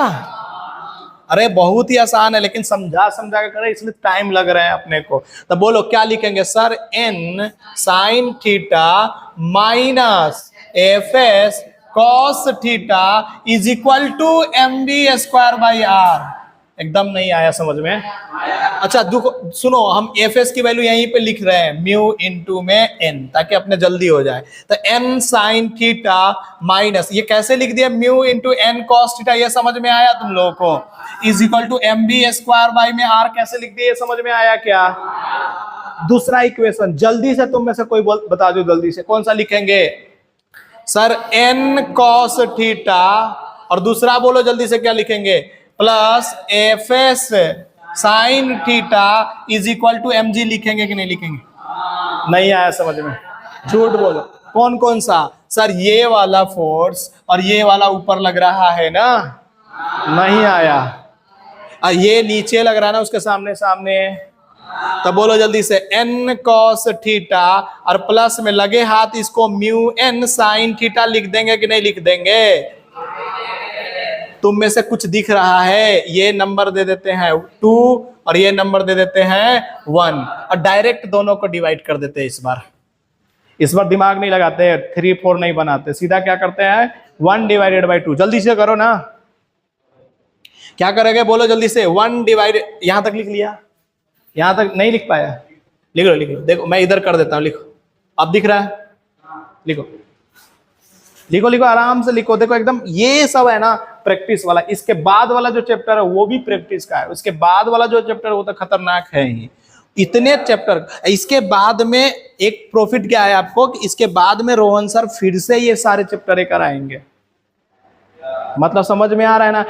अरे बहुत ही आसान है, लेकिन समझा समझा के करें इसलिए टाइम लग रहा है अपने को। तो बोलो क्या लिखेंगे sir? N sine theta minus F S cos theta is equal to M B square by R. एकदम नहीं आया समझ में? अच्छा देखो सुनो, हम एफ एस की वैल्यू यहीं पे लिख रहे हैं, म्यू इंटू में एन, ताकि अपने जल्दी हो जाए। तो एन साइन थीटा माइनस, ये कैसे लिख दिया? Mu into N cos theta. ये समझ में आया तुम लोगों को? Is equal to M B square by में आर कैसे लिख दिया, ये समझ में आया क्या? दूसरा इक्वेशन जल्दी से तुम में से कोई बता दो जल्दी से, कौन सा लिखेंगे सर? एन कॉस थीटा, और दूसरा बोलो जल्दी से क्या लिखेंगे? Plus F S sine theta is equal to M G लिखेंगे कि नहीं लिखेंगे? नहीं आया समझ में? झूठ बोलो। कौन कौन सा सर? ये वाला फोर्स और ये वाला ऊपर लग रहा है ना? नहीं आया। ये नीचे लग रहा है ना उसके सामने सामने। तो बोलो जल्दी से, एन कॉस थीटा और प्लस में लगे हाथ इसको म्यू एन साइन थीटा लिख देंगे कि नहीं लिख देंगे? तुम में से कुछ दिख रहा है, ये नंबर दे देते हैं 2 और ये नंबर दे देते हैं 1 और डायरेक्ट दोनों को डिवाइड कर देते हैं। इस बार दिमाग नहीं लगाते, 3 4 नहीं बनाते, सीधा क्या करते हैं? 1 डिवाइडेड बाई 2। जल्दी से करो ना, क्या करेंगे बोलो जल्दी से? 1 डिवाइड, यहां तक लिख लिया? यहां तक नहीं लिख पाया? लिख लो लिख लो, देखो मैं इधर कर देता हूं, लिखो। अब दिख रहा है? लिखो लिखो लिखो आराम से लिखो। देखो एकदम ये सब है ना प्रैक्टिस वाला। इसके बाद वाला जो चैप्टर है वो भी प्रैक्टिस का है, उसके बाद वाला जो चैप्टर है वो तो खतरनाक है ही। इतने चैप्टर, इसके बाद में एक प्रॉफिट क्या है आपको कि इसके बाद में रोहन सर फिर से ये सारे चैप्टर कराएंगे। मतलब समझ में आ रहा है ना?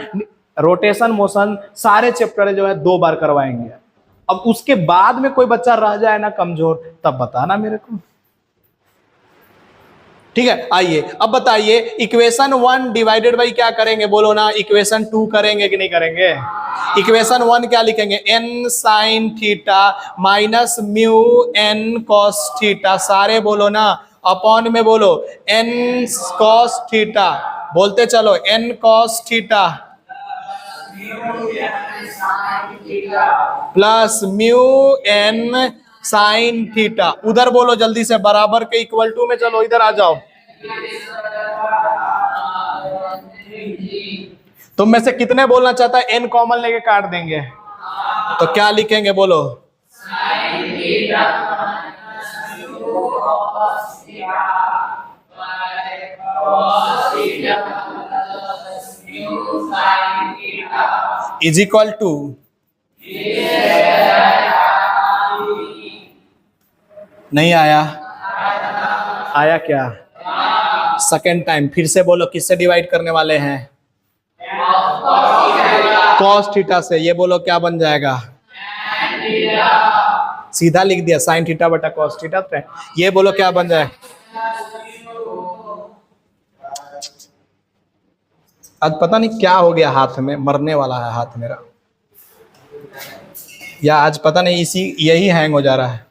रोटेशन मोशन सारे चैप्टर जो है 2 बार करवाएंगे। अब उसके बाद में कोई बच्चा रह जाए ना कमजोर, तब बताना मेरे को, ठीक है? आइए अब बताइए, इक्वेशन 1 डिवाइडेड बाई क्या करेंगे बोलो ना? इक्वेशन 2 करेंगे कि नहीं करेंगे? इक्वेशन 1 क्या लिखेंगे? N sine theta minus mu N cos theta, सारे बोलो ना, अपॉन में बोलो एन कॉस थीटा, बोलते चलो N cos theta plus mu N sine theta. उधर बोलो जल्दी से, बराबर के इक्वल टू में, चलो इधर आ जाओ। तुम में से कितने बोलना चाहता है एन कॉमन लेके काट देंगे? तो क्या लिखेंगे बोलो? इज इक्वल टू, नहीं आया? आया क्या? सेकेंड टाइम फिर से बोलो, किससे डिवाइड करने वाले हैं? कॉस थीटा से। ये बोलो क्या बन जाएगा? सीधा लिख दिया, साइन थीटा बटा कॉस थीटा। ये बोलो क्या बन जाए? आज पता नहीं क्या हो गया, हाथ में मरने वाला है हाथ मेरा, या आज पता नहीं यही हैंग हो जा रहा है।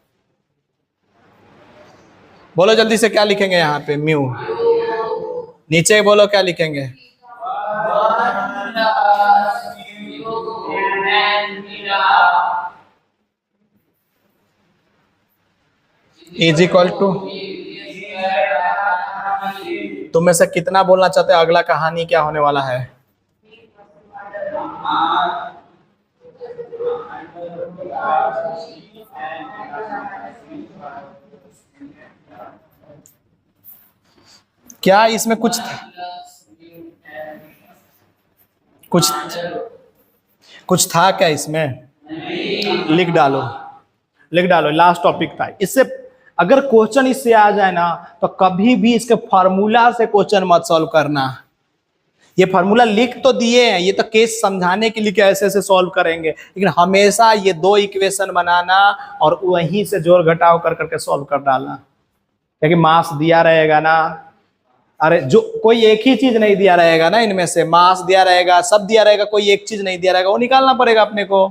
बोलो जल्दी से क्या लिखेंगे यहाँ पे? म्यू। नीचे बोलो क्या लिखेंगे? इज इक्वल टू, तुम में से कितना बोलना चाहते हो अगला कहानी क्या होने वाला है? क्या इसमें कुछ था क्या इसमें? लिख डालो, लिख डालो, लास्ट टॉपिक था। इससे अगर क्वेश्चन इससे आ जाए ना तो कभी भी इसके फार्मूला से क्वेश्चन मत सॉल्व करना। ये फार्मूला लिख तो दिए हैं, ये तो केस समझाने के लिए कैसे ऐसे सॉल्व करेंगे, लेकिन हमेशा ये दो इक्वेशन बनाना और वहीं से जोड़ घटाव कर करके सॉल्व कर डालना, क्योंकि मास दिया रहेगा ना। अरे जो कोई एक ही चीज नहीं दिया रहेगा ना, इनमें से मास दिया रहेगा, सब दिया रहेगा, कोई एक चीज नहीं दिया रहेगा, वो निकालना पड़ेगा अपने को।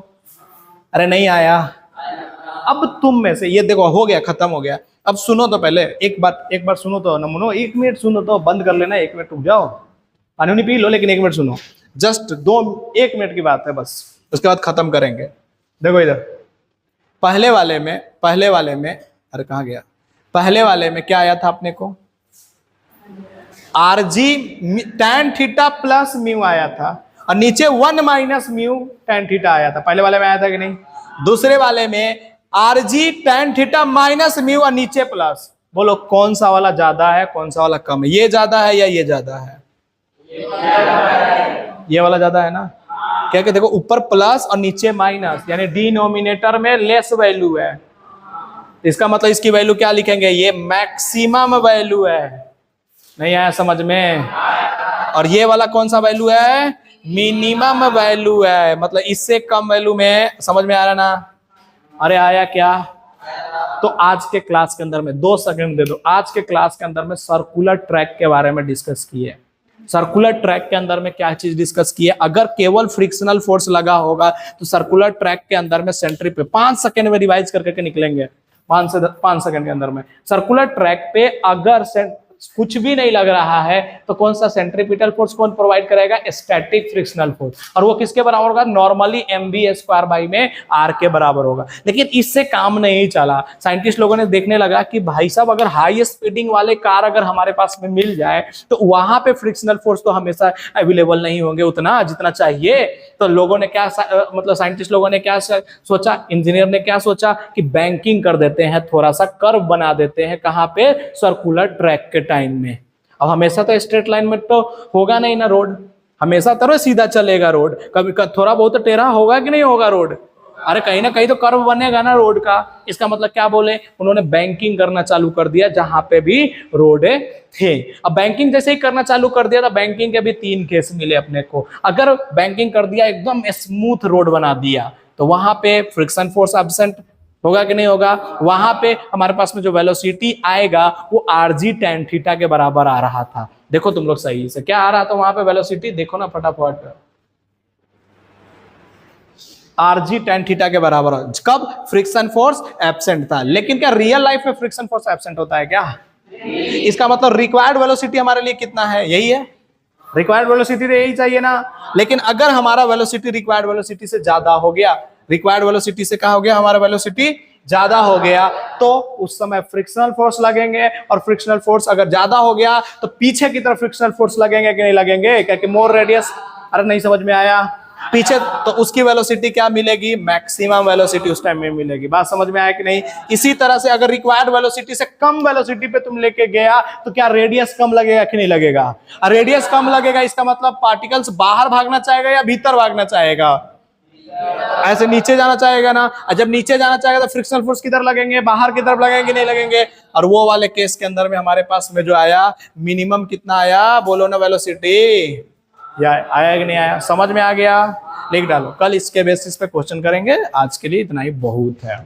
अरे नहीं आया। अब तुम में से ये देखो हो गया, खत्म हो गया। अब सुनो तो पहले एक बार सुनो तो नमूनो, 1 मिनट सुनो तो, बंद कर लेना, 1 मिनट रुक जाओ, पानी नहीं पी लो, लेकिन 1 मिनट सुनो, जस्ट 1 मिनट की बात है बस, उसके बाद खत्म करेंगे। देखो इधर पहले वाले में अरे कहाँ गया, पहले वाले में क्या आया था अपने को? RG tan theta plus mu आया था, और नीचे 1 माइनस म्यू tan थीटा आया था। पहले वाले में आया था कि नहीं? दूसरे वाले में RG tan theta minus mu और नीचे प्लस। बोलो कौन सा वाला ज्यादा है, कौन सा वाला कम है? ये ज्यादा है या ये ज्यादा है? ये वाला ज्यादा है ना, क्या कहते? देखो ऊपर प्लस और नीचे माइनस, यानी डिनोमिनेटर में लेस वैल्यू है। इसका मतलब इसकी वैल्यू क्या लिखेंगे? ये मैक्सिमम वैल्यू है। नहीं आया समझ में? और ये वाला कौन सा वैल्यू है? मिनिमम वैल्यू है, मतलब इससे कम वैल्यू में। समझ में आ रहा ना? अरे आया क्या? तो आज के क्लास के अंदर में 2 सेकंड दे दो, आज के क्लास के अंदर में सर्कुलर ट्रैक के बारे में डिस्कस किए। सर्कुलर ट्रैक के अंदर में क्या चीज डिस्कस की है? अगर केवल फ्रिक्शनल फोर्स लगा होगा तो सर्कुलर ट्रैक के अंदर में सेंट्रीपिटल, 5 सेकंड में रिवाइज करके निकलेंगे, 5 सेकंड के अंदर में। सर्कुलर ट्रैक पे अगर कुछ भी नहीं लग रहा है तो कौन सा सेंट्रीपिटल फोर्स कौन प्रोवाइड करेगा? Static frictional force. और वो किसके बराबर होगा? नॉर्मली mv² बाई में r के बराबर होगा। लेकिन इससे काम नहीं चला, साइंटिस्ट लोगों ने देखने लगा कि भाई साहब अगर हाई स्पीडिंग वाले कार अगर हमारे पास में मिल जाए तो वहां पे फ्रिक्शनल फोर्स तो हमेशा अवेलेबल नहीं होंगे उतना जितना चाहिए। तो लोगों ने क्या मतलब साइंटिस्ट लोगों ने क्या सोचा, इंजीनियर ने क्या सोचा कि बैंकिंग कर देते हैं, थोड़ा सा कर्व बना देते हैं। कहां पे? सर्कुलर ट्रैक के टाइम में। अब हमेशा तो स्ट्रेट लाइन में तो होगा नहीं ना रोड, हमेशा तो सीधा चलेगा रोड, कभी थोड़ा बहुत तो टेढ़ा होगा कि नहीं होगा रोड? अरे कहीं ना कहीं तो कर्व बनेगा ना रोड का। इसका मतलब क्या बोले? उन्होंने बैंकिंग करना चालू कर दिया जहां पे भी रोड थे। अब बैंकिंग जैसे ही करना चालू कर दिया तो बैंकिंग के भी 3 केस मिले अपने को। अगर बैंकिंग कर दिया, एकदम स्मूथ रोड बना दिया, तो वहां पे फ्रिक्शन फोर्स एब्सेंट होगा कि नहीं होगा? वहां पे हमारे पास में जो वेलोसिटी आएगा वो आरजी tan थीटा के बराबर आ रहा था। देखो तुम लोग सही से क्या आ रहा था वहां पे वेलोसिटी, देखो ना फटाफट, आरजी tan थीटा के बराबर। कब? फ्रिक्शन फोर्स एब्सेंट था। लेकिन क्या रियल लाइफ में फ्रिक्शन फोर्स एब्सेंट होता है क्या? इसका मतलब रिक्वायर्ड वेलोसिटी हमारे लिए कितना है? यही है, रिक्वायर्ड वेलोसिटी तो यही चाहिए ना। लेकिन अगर हमारा वेलोसिटी रिक्वायर्ड वेलोसिटी से ज्यादा हो गया, रिक्वायर्ड वेलोसिटी से क्या हो गया? हमारा वेलोसिटी ज्यादा हो गया, तो उस समय फ्रिक्शनल फोर्स लगेंगे। और फ्रिक्शनल फोर्स अगर ज्यादा हो गया तो पीछे की तरफ फ्रिक्शनल फोर्स लगेंगे कि नहीं लगेंगे? क्योंकि मोर रेडियस। अरे नहीं समझ में आया? पीछे तो उसकी वेलोसिटी क्या मिलेगी? मैक्सिमम वेलोसिटी उस टाइम में मिलेगी। बात समझ में आया कि नहीं? इसी तरह से अगर रिक्वायर्ड वेलोसिटी से कम वेलोसिटी पे तुम लेके गया तो क्या रेडियस कम लगेगा कि नहीं लगेगा? रेडियस कम लगेगा, इसका मतलब पार्टिकल्स बाहर भागना चाहेगा या भीतर भागना चाहेगा? ऐसे नीचे जाना चाहेगा ना। और जब नीचे जाना चाहेगा तो फ्रिक्शनल फोर्स किधर लगेंगे? बाहर की तरफ लगेंगे, नहीं लगेंगे? और वो वाले केस के अंदर में हमारे पास में जो आया मिनिमम कितना आया? बोलो ना वेलोसिटी। या आया कि नहीं आया? समझ में आ गया? लिख डालो, कल इसके बेसिस पे क्वेश्चन करेंगे। आज के लिए इतना ही बहुत है।